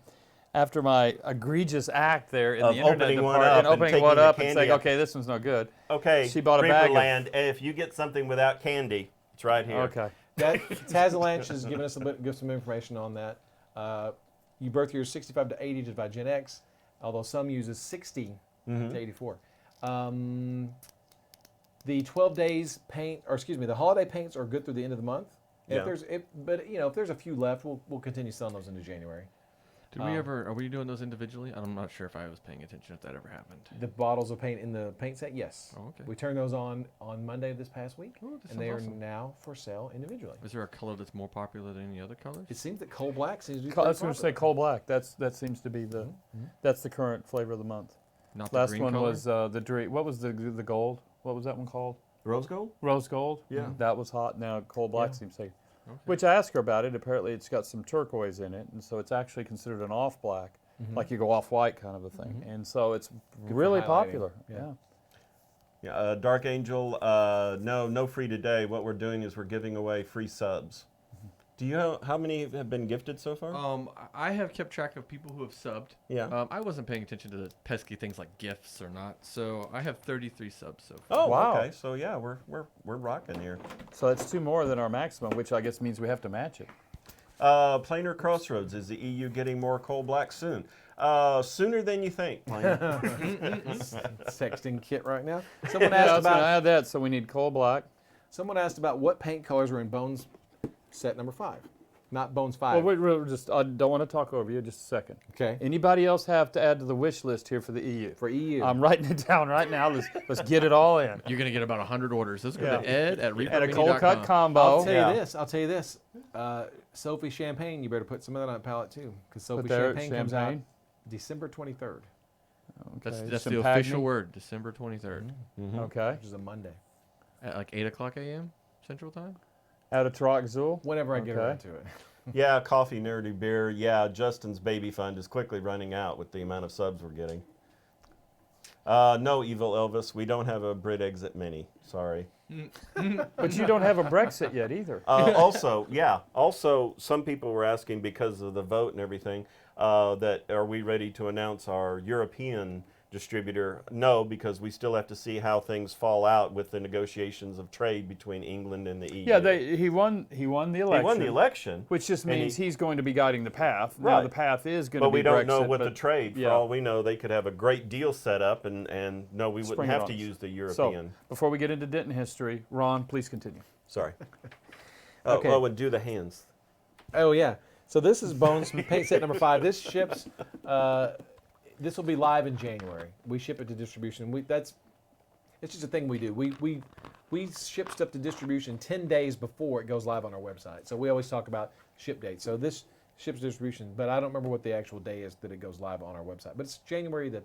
after my egregious act there in Of the internet opening one department, up and and opening taking one the up and candy saying, out. okay, this one's no good. Okay. She bought a bag of- Reaperland, if you get something without candy, it's right here. Okay. Tazalanche has given us give some information on that. You birth years 65 to 80 divided by Gen X, although some uses 60 to 84. The 12 days paint, or excuse me, the holiday paints are good through the end of the month. Yeah. If there's a few left, we'll continue selling those into January. Are we doing those individually? I'm not sure if I was paying attention if that ever happened. The bottles of paint in the paint set, yes. Oh, okay. We turned those on Monday of this past week, Oh, that and they sounds are awesome. now for sale individually. Is there a color that's more popular than any other colors? It seems that coal black seems to be I was pretty going to say popular. coal black. That seems to be that's the current flavor of the month. Not the Last green one color? was the dream. What was the gold? What was that one called? Rose gold? Rose gold. Yeah. That was hot. Now coal black Yeah. seems to. Okay. Which I asked her about it. Apparently, it's got some turquoise in it, and so it's actually considered an off black, like you go off white kind of a thing. And so it's for really highlighting. popular. Yeah. Yeah. Dark Angel, no free today. What we're doing is we're giving away free subs. Do you know how many have been gifted so far? I have kept track of people who have subbed. Yeah. I wasn't paying attention to the pesky things like gifts or not, so I have 33 subs so far. Oh, Wow. okay. So yeah, we're rocking here. So it's 2 more than our maximum, which I guess means we have to match it. Planar Crossroads, is the EU getting more coal black soon? Sooner than you think, Planar. Texting kit right now. Yeah, Someone I asked was going to about add that. So we need coal black. what paint colors are in Bones set number 5, not Bones 5. Well, I don't want to talk over you. Just a second. Okay. Anybody else have to add to the wish list here for the EU? For EU. I'm writing it down right now. Let's get it all in. You're going to get about 100 orders. This is going Yeah. to Ed at And a cold cut reapermini.com. combo. I'll tell Yeah. you this. Sophie Champagne, you better put some of that on the palette too, because Sophie there, Champagne comes out Champagne. December 23rd, That's Okay, the Champagne. official word, December 23rd. Okay. which is a Monday. At like 8 o'clock a.m. Central Time? Out of Troc Zul. Whenever I get Okay. around to it. Yeah, coffee, nerdy beer. Yeah, Justin's baby fund is quickly running out with the amount of subs we're getting. No, Evil Elvis, we don't have a Brit Exit Mini. Sorry. But you don't have a Brexit yet either. Also, some people were asking because of the vote and everything, that are we ready to announce our European distributor? No, because we still have to see how things fall out with the negotiations of trade between England and the EU. Yeah, he won the election. He won the election. Which just And means he's going to be guiding the path. Now Right. the path is going to But be we don't know Brexit, what but- the trade. For yeah. all we know, they could have a great deal set up, and no, we wouldn't Spring it have on to us. use the So, European. before we get into Denton history, Ron, please continue. Sorry. Okay. Oh, and do the hands. Oh yeah. So this is Bones paint set number 5. This ships. This will be live in January. We ship it to distribution. It's just a thing we do. We ship stuff to distribution 10 days before it goes live on our website. So we always talk about ship dates. So this ships distribution, but I don't remember what the actual day is that it goes live on our website. But it's January the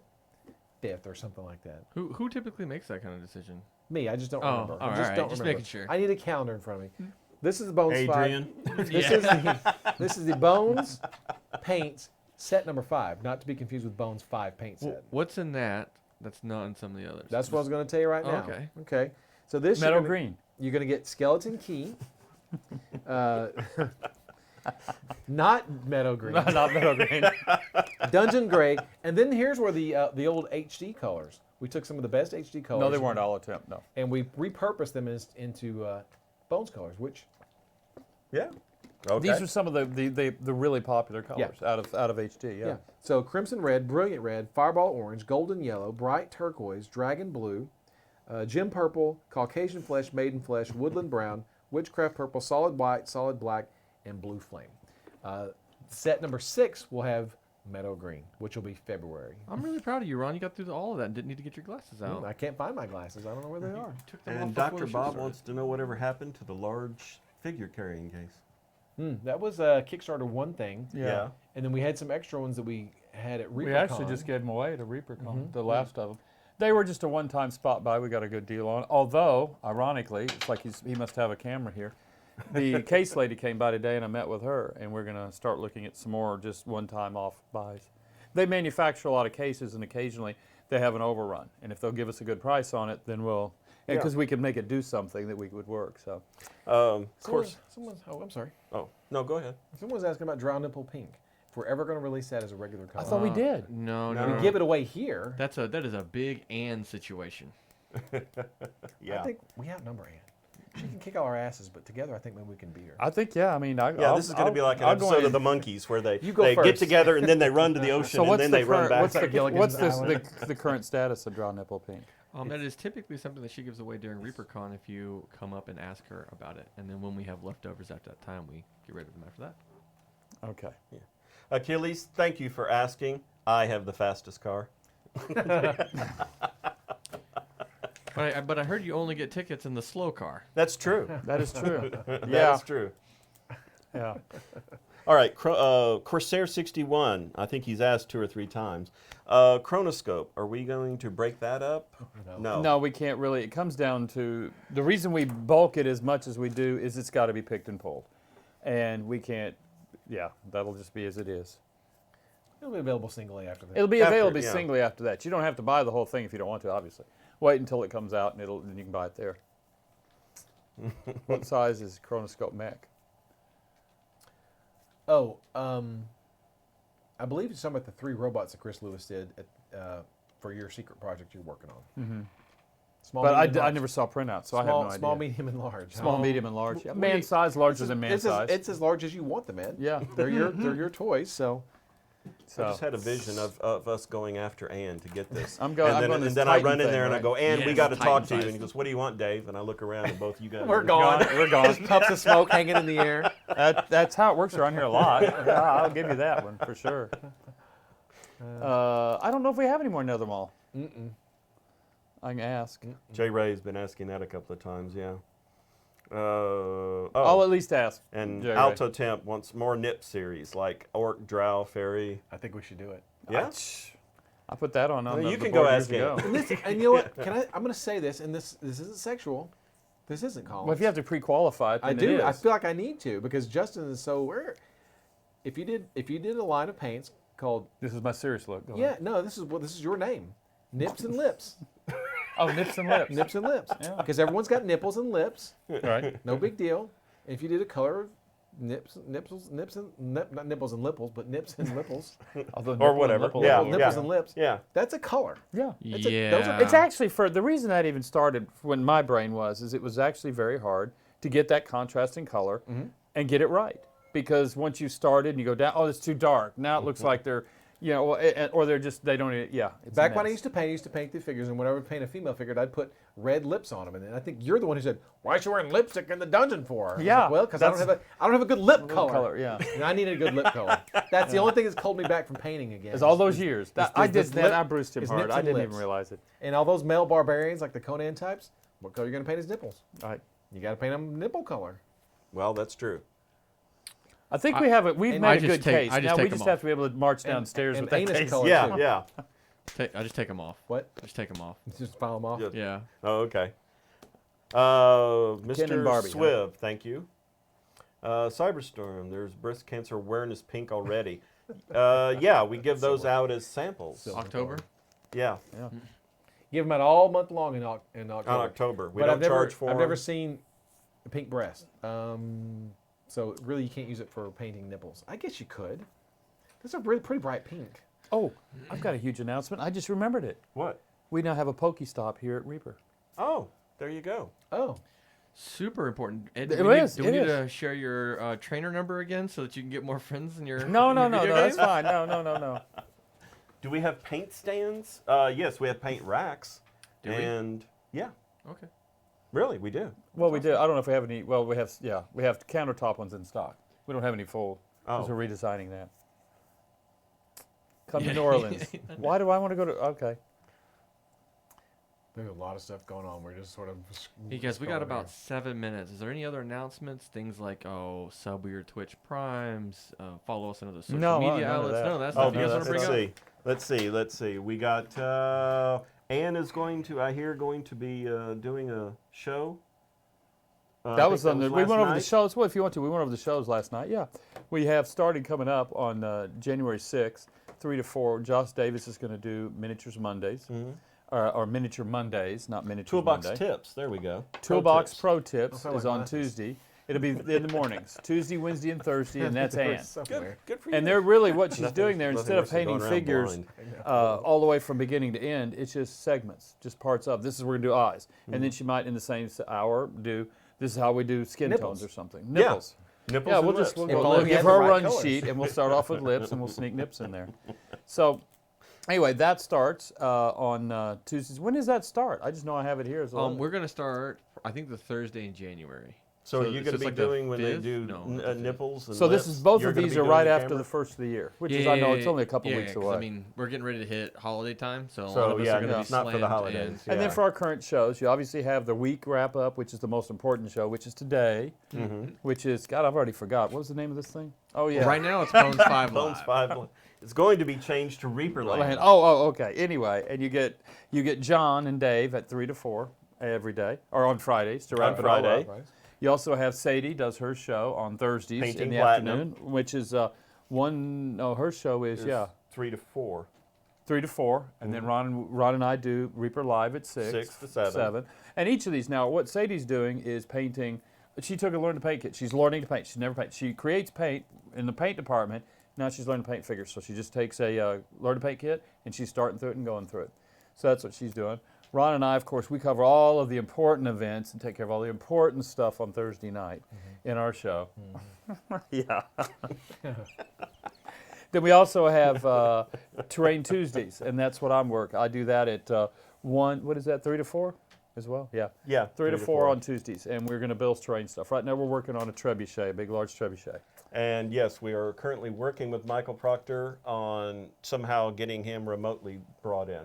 5th or something like that. Who typically makes that kind of decision? Me, I just don't Oh, remember. all I just right, don't just remember. making sure. I need a calendar in front of me. This is the Bones Adrian. 5. This is the Bones Paints set number 5, not to be confused with Bones 5 paint set. What's in that that's not in some of the others? That's what I was going to tell you right now. Okay. Okay. So this Meadow green. You're going to get Skeleton Key. Not Meadow Green. Not meadow green. Dungeon Gray. And then here's where the old HD colors. We took some of the best HD colors. No, they weren't all attempt. No. And we repurposed them into Bones colors, which Yeah. Okay. These are some of the really popular colors out of HD. Yeah. yeah. So Crimson Red, Brilliant Red, Fireball Orange, Golden Yellow, Bright Turquoise, Dragon Blue, Gem Purple, Caucasian Flesh, Maiden Flesh, Woodland Brown, Witchcraft Purple, Solid White, Solid Black, and Blue Flame. Set number 6 will have Meadow Green, which will be February. I'm really proud of you, Ron. You got through all of that and didn't need to get your glasses out. I can't find my glasses. I don't know where they are. Took them off And before Dr. the show Bob started. wants to know whatever happened to the large figure carrying case. That was a Kickstarter one thing. Yeah. And then we had some extra ones that we had at ReaperCon. We actually just gave them away to ReaperCon, the last of them. They were just a one-time spot buy. We got a good deal on. Although, ironically, it's like he must have a camera here. The case lady came by today, and I met with her, and we're going to start looking at some more just one-time off buys. They manufacture a lot of cases, and occasionally they have an overrun. And if they'll give us a good price on it, then we'll, because we could make it do something that we would work. So, Of course. I'm sorry. Oh, no, go ahead. Someone was asking about Drow Nipple Pink. If we're ever going to release that as a regular color. I thought we did. No. We give it away here. That is a big and situation. Yeah. I think we outnumber Ann. She can kick all our asses, but together I think maybe we can beat her. I think, yeah. I mean, This is going to be like an episode of The Monkeys where they go get first. together and then they run to the ocean and then they run back. Gilligan's What's Island. the current status of Draw Nipple Pink? That is typically something that she gives away during ReaperCon if you come up and ask her about it. And then when we have leftovers at that time, we get rid of them after that. Okay. Yeah. Achilles, thank you for asking. I have the fastest car. But I heard you only get tickets in the slow car. That's true. That is true. That is true. Yeah. All right, Corsair 61. I think he's asked 2 or 3 times. Chronoscope. Are we going to break that up? No. No, we can't really. It comes down to the reason we bulk it as much as we do is it's got to be picked and pulled, and we can't. Yeah, that'll just be as it is. It'll be available singly after that. It'll be After, available yeah. singly after that. You don't have to buy the whole thing if you don't want to. Obviously, wait until it comes out and then you can buy it there. What size is Chronoscope mech? Oh, I believe it's talking about the 3 robots that Chris Lewis did for your secret project you're working on. Mm-hmm. Small, But medium, I large. never saw printouts, so I have small, no idea. small, medium, and large. Small, medium, and large. Yeah, man size, larger than man size. It's as large as you want them, man. Yeah. They're your toys, so. I just had a vision of us going after Ann to get this. I'm going and this then I Titan run in thing, there and I right? go, Ann, we Yes, got to Titan talk to you. size. And he goes, what do you want, Dave? And I look around and both you guys We're are gone. We're gone. Just puffs of smoke hanging in the air. That's how it works around here a lot. Yeah, I'll give you that one for sure. I don't know if we have any more Nethermall. I can ask. Jay Ray's been asking that a couple of times, yeah. I'll at least ask. And Jay Ray. Alto Temp wants more NIP series like Orc, Drow, Fairy. I think we should do it. Yeah? I put that on. Well, the, you the can go board ask years ago. him. And you know what? I'm going to say this, and this isn't sexual. This isn't Collins. Well, if you have to pre-qualify it, I then do. It is. I feel like I need to because Justin is so rare. If you did a line of paints called This is my serious look. Go yeah, ahead. no, this is your name. Nips and lips. Oh, nips and lips. Nips and lips. Yeah. Because everyone's got nipples and lips. Right. No big deal. If you did a color of nips and not nipples and lipples, but nips and lipples. Although Or nipple and whatever. nipple Yeah. are- Nipples and lips. Yeah. That's a color. Yeah. Those Yeah. are, It's actually for the reason that even started when my brain is it was actually very hard to get that contrasting color and get it right. Because once you started and you go down, oh, it's too dark. Now it looks like they're, Yeah, well, or they're just they don't. Yeah. It's Back a when I mess. used to paint the figures, and whenever I paint a female figure, I'd put red lips on them. And then I think you're the one who said, "Why is she wearing lipstick in the dungeon for?" I was Yeah, like, well, because I don't have a good lip color. yeah. And I needed a good lip color. That's the only thing that's holding me back from painting again. It's all those years. I did this that. lip- I bruised him his hard. nips I and didn't lips. even realize it. And all those male barbarians, like the Conan types, what color are you going to paint his nipples? Right. You got to paint them nipple color. Well, that's true. I think we have it. We've and made I a just good take- case. I just Now we take 'em just have to be able to march downstairs and with that anus case. color. Yeah, too. yeah. I just take them off. What? I just take them off. Just file them off. Yeah. Yeah. Oh, okay. Ken and Mr. Barbie, huh? Swiv, thank you. Cyberstorm, there's breast cancer awareness pink already. Yeah, we give those out as samples. October. Yeah, Give them out all month long in October. on October. We But don't I've never, charge for I've never them. seen a pink breast. So really, you can't use it for painting nipples. I guess you could. This is a really pretty bright pink. Oh, I've got a huge announcement. I just remembered it. What? We now have a Pokestop here at Reaper. Oh, there you go. Oh, Super important. Ed, It do we need, is, do we it need is. to share your trainer number again so that you can get more friends in your No, in no, your no, video no. That's game? fine. No. Do we have paint stands? Yes, we have paint racks. Do we? And yeah, Okay. really, we do. Well, we do. I don't know if we have any. Well, we have. Yeah, we have countertop ones in stock. We don't have any full. Because Oh. we're redesigning that. Come to New Orleans. Why do I want to go to? Okay. there's a lot of stuff going on. We're just sort of. Hey guys, we got scrolling about here. 7 minutes. Is there any other announcements? Things like, sub your Twitch Primes, follow us on other social No, media none of outlets. that. None of that Oh, stuff you guys want to let's bring up? see. Let's see. We got Anne is going to be doing a show. I That think was on the. We last went over the night. shows. Well, if you want to, we went over the shows last night. Yeah, we have started coming up on January 6th, 3 to 4. Josh Davis is going to do Miniatures Mondays, or Miniature Mondays, not Miniatures Toolbox Monday. tips. There we go. Toolbox tips. Pro Tips I'll is find my on glasses. Tuesday. It'll be in the mornings, Tuesday, Wednesday, and Thursday, and that's They're Ann. somewhere. Good for you. And they're really what she's Nothing- doing there. nothing Instead of worse than painting going around figures blind. all the way from beginning to end, it's just segments, just parts of. This is we're gonna do eyes, and then she might in the same hour do. This is how we do skin Nipples. tones or something. Yeah. Nipples. Nipples Yeah, and we'll lips. just we'll If go only we give had her the a right run colors. sheet, and we'll start off with lips, and we'll sneak nips in there. So, anyway, that starts on Tuesdays. When does that start? I just know I have it here as well. We're gonna start, I think, the Thursday in January. So are you going to it's be like the doing when they 5th? do No, not the 5th. nipples and so this lips? is both You're of gonna these be are doing right the after camera? the first of the year, which is I know it's only a couple weeks 'cause, away. I mean, we're getting ready to hit holiday time, so a lot So of us yeah, are gonna it's be not for the slammed holidays. and- And then Yeah. for our current shows, you obviously have the week wrap up, which is the most important show, which is today, which is God. I've already forgot. What was the name of this thing? Oh yeah. Right now, it's Bones 5 Bones Live. 5. It's going to be changed to Reaper Land. Oh, okay. Anyway, and you get John and Dave at 3 to 4 every day, or on Fridays to wrap On it all Friday. up. You also have Sadie does her show on Thursdays Painting in the Platinum. afternoon, which is one. No, her show is There's 3 to 4. 3 to 4, and then Ron and I do Reaper Live at 6. 6 to 7. And each of these now, what Sadie's doing is painting. She took a learn to paint kit. She's learning to paint. She's never painted. She creates paint in the paint department. Now she's learning to paint figures. So she just takes a learn to paint kit and she's starting through it and going through it. So that's what she's doing. Ron and I, of course, we cover all of the important events and take care of all the important stuff on Thursday night in our show. Yeah. Then we also have Terrain Tuesdays, and that's what I'm working. I do that at 1, 3 to 4 as well? Yeah. Yeah. 3 to 4 on Tuesdays, and we're going to build terrain stuff. Right now we're working on a trebuchet, a big, large trebuchet. And yes, we are currently working with Michael Proctor on somehow getting him remotely brought in.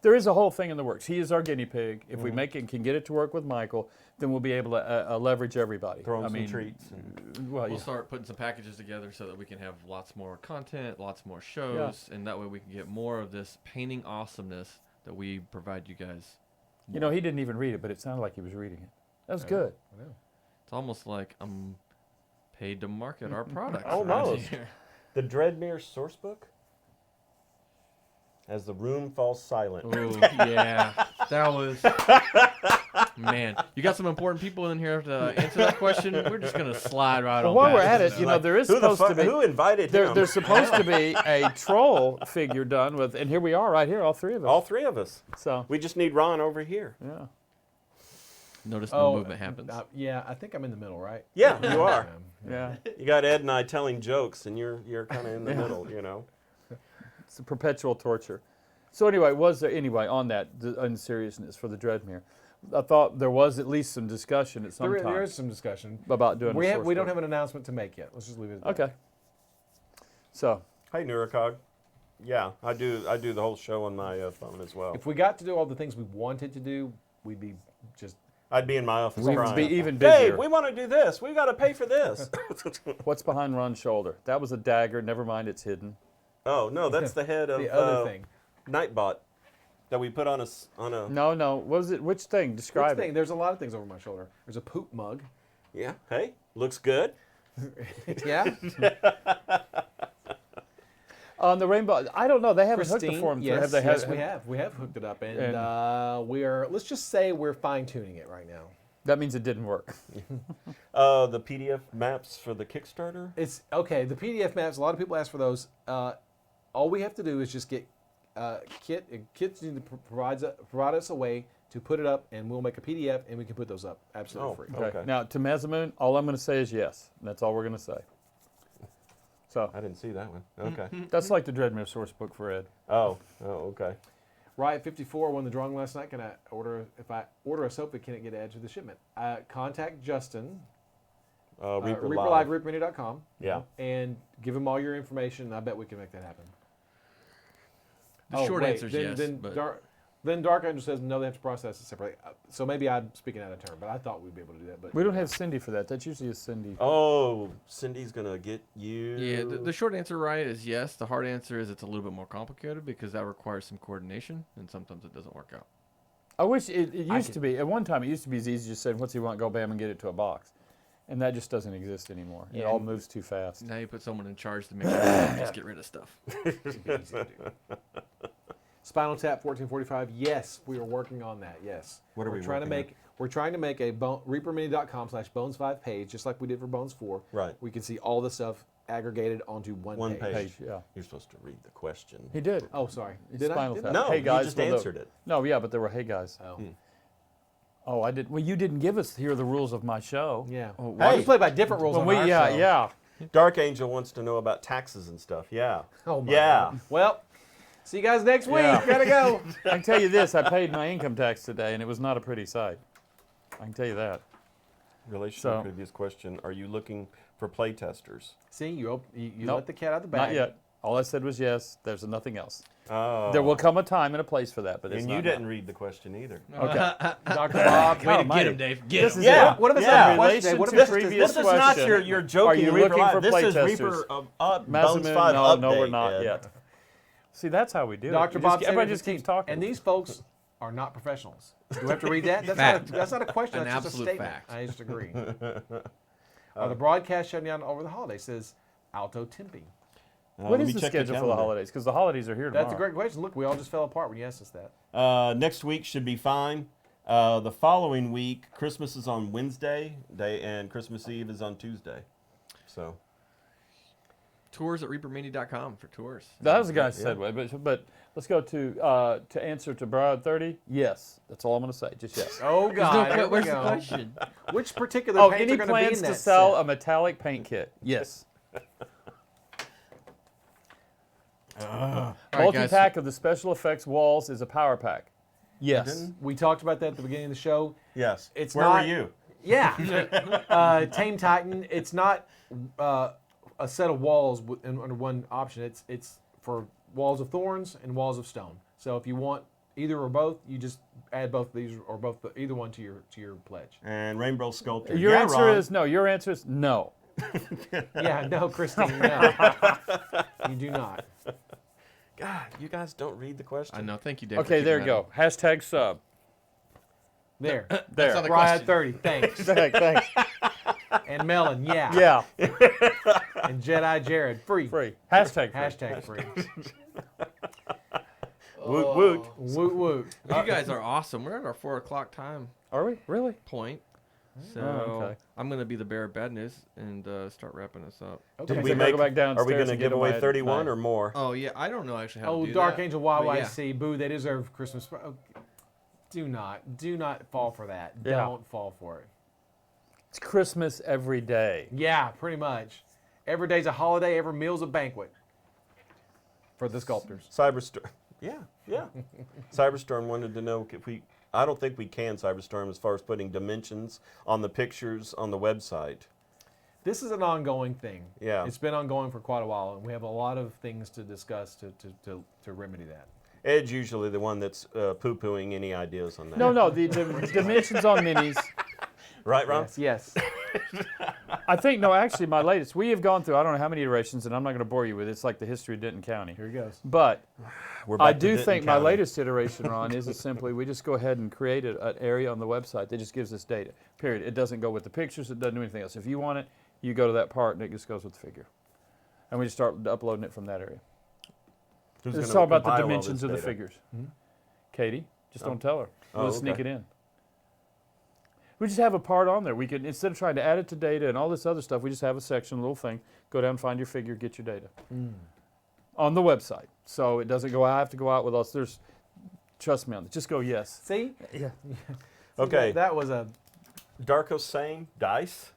There is a whole thing in the works. He is our guinea pig. If we make it and can get it to work with Michael, then we'll be able to leverage everybody. Throw him some treats. And Well, We'll yeah. start putting some packages together so that we can have lots more content, lots more shows, and that way we can get more of this painting awesomeness that we provide you guys. You know, he didn't even read it, but it sounded like he was reading it. That was good. It's almost like I'm paid to market our products. Almost. around here. The Dreadmere source book? As the room falls silent. Ooh, yeah. That was... Man, you got some important people in here to answer that question. We're just going to slide right Well, on while past we're at it. it, you know, there is Who the supposed to fuck? be. Who invited him? There's supposed to be a troll figure done with, and here we are, right here, all three of us. All three of us. So, We just need Ron over here. yeah. Notice no movement happens. Yeah, I think I'm in the middle, right? Yeah, you are. Yeah. You got Ed and I telling jokes, and you're kind of in the middle, you know. It's a perpetual torture. So anyway, on that unseriousness for the Dreadmere? I thought there was at least some discussion at some time. There is some discussion about doing. We don't have an announcement to make yet. Let's just leave it at that. Okay. So. Hey, Neurocog. Yeah, I do the whole show on my phone as well. If we got to do all the things we wanted to do, we'd be just. I'd be in my office We'd crying. be even busier. Dave, we want to do this. We got to pay for this. What's behind Ron's shoulder? That was a dagger. Never mind, it's hidden. Oh no, that's the head of The other thing. Nightbot that we put on a. No. What was it? Which thing? Describe it. There's a lot of things over my shoulder. There's a poop mug. Yeah. Hey, looks good. Yeah. On the rainbow, I don't know. They haven't hooked the Pristine. form. Yes, have they? yes, we have. We have hooked it up, and we are. Let's just say we're fine tuning it right now. That means it didn't work. The PDF maps for the Kickstarter. It's okay. The PDF maps. A lot of people ask for those. All we have to do is just get Kit. Kit's need to provide us a way to put it up, and we'll make a PDF, and we can put those up absolutely free. Okay. Now to Mazamoon, all I'm going to say is yes. That's all we're going to say. So I didn't see that one. Okay. that's like the Dreadmere source book for Ed. Oh, okay. Riot 54 won the drawing last night. Can I order? If I order a sofa, can it get added to the shipment? Contact Justin. reaperlive, reapermini.com. Yeah. And give him all your information. I bet we can make that happen. The short answer is yes. Then Dark Angel says no, they have to process it separately. So maybe I'm speaking out of turn, but I thought we'd be able to do that. But We don't have Cindy for that. That's usually a Cindy. Oh, Cindy's gonna get you. Yeah, the short answer, right, is yes. The hard answer is it's a little bit more complicated because that requires some coordination, and sometimes it doesn't work out. I wish it used to be. At one time, it used to be as easy as just saying, "What's he want?" Go bam and get it to a box, and that just doesn't exist anymore. It Yeah. all moves too fast. Now you put someone in charge to make sure you just get rid of stuff. Spinal Tap 1445. Yes, we are working on that. Yes. What are we trying to working make? We're trying to make a reapermini.com/bones5 page, just like we did for Bones 4. Right. We can see all the stuff aggregated onto one page. Page, yeah. You're supposed to read the question. He did. Oh, sorry. It's Did I? Spinal Did Tap. I? No, Hey you guys, just well, answered it. No, yeah, but there were hey guys. Oh. Oh, I did. Well, you didn't give us here the rules of my show. Yeah. Oh, Hey. We play by different rules on our show. yeah. Dark Angel wants to know about taxes and stuff. Yeah. Oh, my Yeah. God. Well, see you guys next week. Yeah. Gotta go. I can tell you this: I paid my income tax today, and it was not a pretty sight. I can tell you that. Relation So- to the previous question, are you looking for play testers? See, you Nope. let the cat out of the bag. Not yet. All I said was yes. There's nothing else. Oh. There will come a time and a place for that, but it's And not you now. didn't read the question either. Okay. Dr. Bob. Way to Almighty. get him, Dave. Get This him. is Yeah. it. What if it's Yeah. not a In question? relation What if to it's the just previous This is not question. your joking. Are you Reaper looking Live. for This play is testers? Reaper Bones Mazamoon, 5 no, update. no, we're not Ed. yet. See, that's how we do Dr. it. Bob Everybody said just keeps talking. And these folks are not professionals. Do we have to read that? Fact. That's not a question. An That's just a absolute statement. fact. I just agree. Are the broadcasts shutting down over the holidays? Says Alto Tempe. What let is me the check schedule for the calendar. holidays? Because the holidays are here tomorrow. That's a great question. Look, we all just fell apart when you asked us that. Next week should be fine. The following week, Christmas is on Wednesday, and Christmas Eve is on Tuesday. So Tours at reapermini.com for tours. That was the guy's segue, but let's go to answer to Brad 30. Yes, that's all I'm going to say. Just yes. Oh God! Here we Where's the go. question? Which particular Oh, paints any are going to be plans in to that sell set? a metallic paint kit? Yes. All right, Multi-pack of the special effects walls is a power pack. Yes. We talked about that at the beginning of the show. yes, It's where not- were you? Yeah. Tame Titan. It's not a set of walls under one option. It's for walls of thorns and walls of stone. So if you want either or both, you just add both of these or either one to your pledge. And Rainbow Sculptor. Your Yeah, answer Ron. is no. Your answer is no. Yeah, no, Christine, no. You do not. God, you guys don't read the question. I know. Thank you, Dave. for Okay, keeping there you that go. up. Hashtag sub. There. There. not the Riot question. 30, thanks. Thanks. And Melon, yeah. Yeah. And Jedi Jared, free. Free. Hashtag free. Hashtag free. Woot woot. Woot woot. You guys are awesome. We're at our 4 o'clock time Are we? Really? point. So okay. I'm going to be the bearer of bad news and start wrapping us up. Okay. Did we we make? go back Are we downstairs going to and give give away them a 31 night? or more? Oh, yeah. I don't know actually how Oh, to do Dark that. Angel but yeah. YYC, boo, they deserve Christmas. Oh, do not fall for that. Yeah. Don't fall for it. It's Christmas every day. Yeah, pretty much. Every day's a holiday, every meal's a banquet. For the sculptors. Cyberstorm. Yeah. Cyberstorm wanted to know if we. I don't think we can Cyberstorm as far as putting dimensions on the pictures on the website. This is an ongoing thing. Yeah. It's been ongoing for quite a while, and we have a lot of things to discuss to remedy that. Ed's usually the one that's poo-pooing any ideas on that. No, the dimensions on minis. Right, Ron? Yes. I think, no, actually, my latest, we have gone through, I don't know how many iterations, and I'm not going to bore you with it. It's like the history of Denton County. Here he goes. But We're back I to do Denton think my County. latest iteration, Ron, is simply we just go ahead and create an area on the website that just gives us data, period. It doesn't go with the pictures. It doesn't do anything else. If you want it, you go to that part, and it just goes with the figure. And we just start uploading it from that area. Who's Let's gonna talk about the compile all dimensions this of the data? figures. Katie, just don't tell her. We'll just sneak okay. it in. We just have a part on there. We can, instead of trying to add it to data and all this other stuff, we just have a section, a little thing. Go down, find your figure, get your data. On the website. So it doesn't go, I have to go out with us. There's, trust me on it. Just go yes. See? Yeah. Okay. That was a... Darko's saying dice.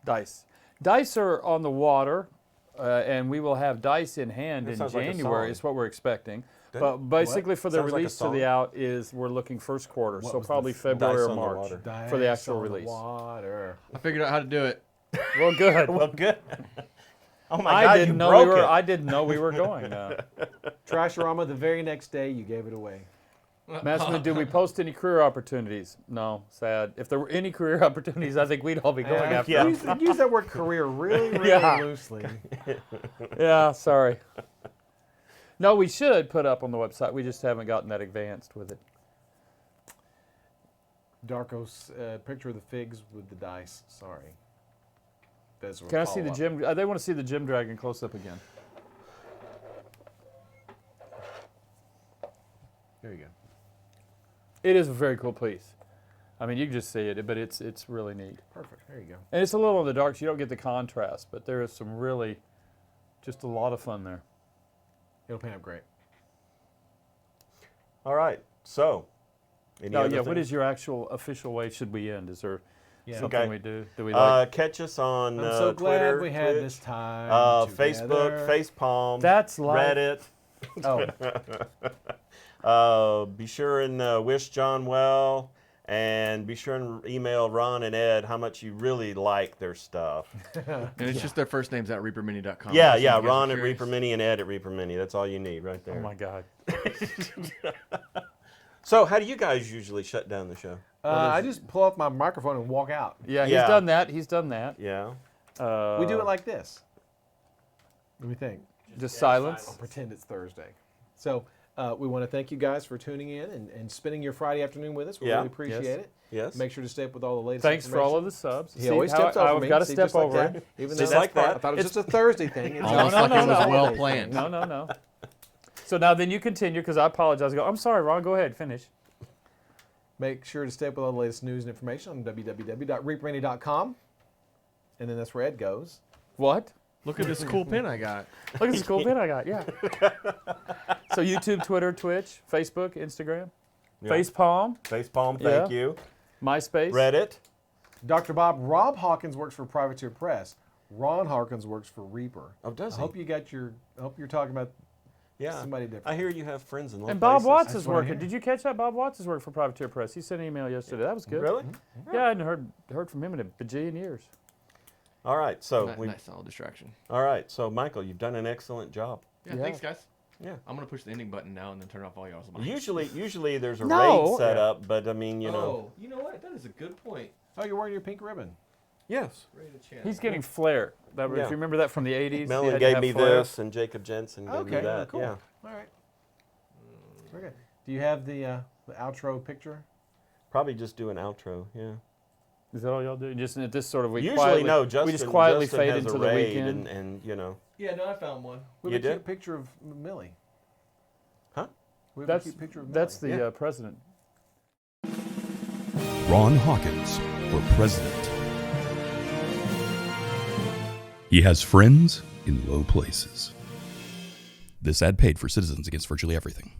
Dice. Dice are on the water, and we will have dice in hand That in sounds like a January. song. Is what we're expecting. Doesn't But basically, for the Sounds like a release to song. the out is we're looking first quarter, What so was probably this? February Dice or on the March water. for the Dice actual on the release. water. I figured out how to do it. Well, good. Well, good. Oh my I God, didn't you know broke we were. it. I didn't know we were going. Trashorama, the very next day, you gave it away. Masterman, did we post any career opportunities? No, sad. If there were any career opportunities, I think we'd all be going after. yeah. them. Use that word career really, really Yeah. loosely. Yeah, sorry. No, we should put up on the website. We just haven't gotten that advanced with it. Darko's picture of the figs with the dice. Sorry. That's a Can I see the follow-up. gym? They want to see the gym dragon close up again. There you go. It is a very cool piece. I mean, you can just see it, but it's really neat. Perfect. There you go. And it's a little in the dark, so you don't get the contrast, but there is some really, just a lot of fun there. It'll pan up great. All right. So, any Now, other yeah, what things? is your actual official way should we end? Is there Yeah. something Okay. we do? Do we like? Catch us on I'm so glad Twitter, we had Twitch, this time. Facebook, together. Facepalm, That's live. Reddit. Oh, Be sure and wish John well, and be sure and email Ron and Ed how much you really like their stuff. And it's just their first names at reapermini.com. Yeah, So if you yeah, guys Ron are at curious. Reaper Mini and Ed at Reaper Mini. That's all you need right there. Oh my God. So, how do you guys usually shut down the show? I just pull up my microphone and walk out. Yeah, Yeah. he's done that. He's done that. Yeah. We do it like this. What do we think? Just silence. I'll pretend it's Thursday. So we want to thank you guys for tuning in and spending your Friday afternoon with us. We Yeah. really appreciate Yes. it. Yes. Make sure to stay up with all the latest Thanks for all of information. the subs. He always steps over me. I've got to See, step just like over that. it. Even Just though like that. I thought it was just a Thursday thing. It's Almost not. like it was no. well planned. No, no, no. So now then you continue because I apologize. I go, I'm sorry, Ron. Go ahead. Finish. Make sure to stay up with all the latest news and information on www.reaperrainy.com. And then that's where Ed goes. What? Look at this cool pin I got. Look at this cool pin I got. Yeah. So YouTube, Twitter, Twitch, Facebook, Instagram, Yeah. Facepalm, Facepalm, Yeah. thank you. MySpace. Reddit. Dr. Bob, Rob Hawkins works for Privateer Press. Ron Hawkins works for Reaper. Oh, does I he? hope you got your. I hope you're talking about Yeah. somebody different. I hear you have friends in low And Bob places. Watts That's is what I working. hear. Did you catch that? Bob Watts is working for Privateer Press. He sent an email yesterday. That was good. Really? Yeah, I hadn't heard from him in a bajillion years. All right. So Nice solid distraction. All right. So Michael, you've done an excellent job. Yeah, Yeah. thanks, guys. Yeah. I'm going to push the ending button now and then turn off all y'all's mics. Usually there's a No. raid set up, but I mean, you know. Oh, you know what? That is a good point. Oh, you're wearing your pink ribbon. Yes. Ready to chant. He's getting flair. That, Yeah. If you remember that from the 80s. he Melon had to gave have me flair. this, and Jacob Jensen gave me Okay, that. cool. Yeah. All right. Very good. Do you have the outro picture? Probably just do an outro. Yeah. Is that all y'all do? Just at this sort of week. Usually, no. Justin, we just quietly Justin fade has into a the raid weekend. and you know. Yeah, no, I found one. We You have a cute did? picture of Millie. Huh? We have That's a cute picture of Millie. that's the Yeah. president. Ron Hawkins for president. He has friends in low places. This ad paid for Citizens Against Virtually Everything.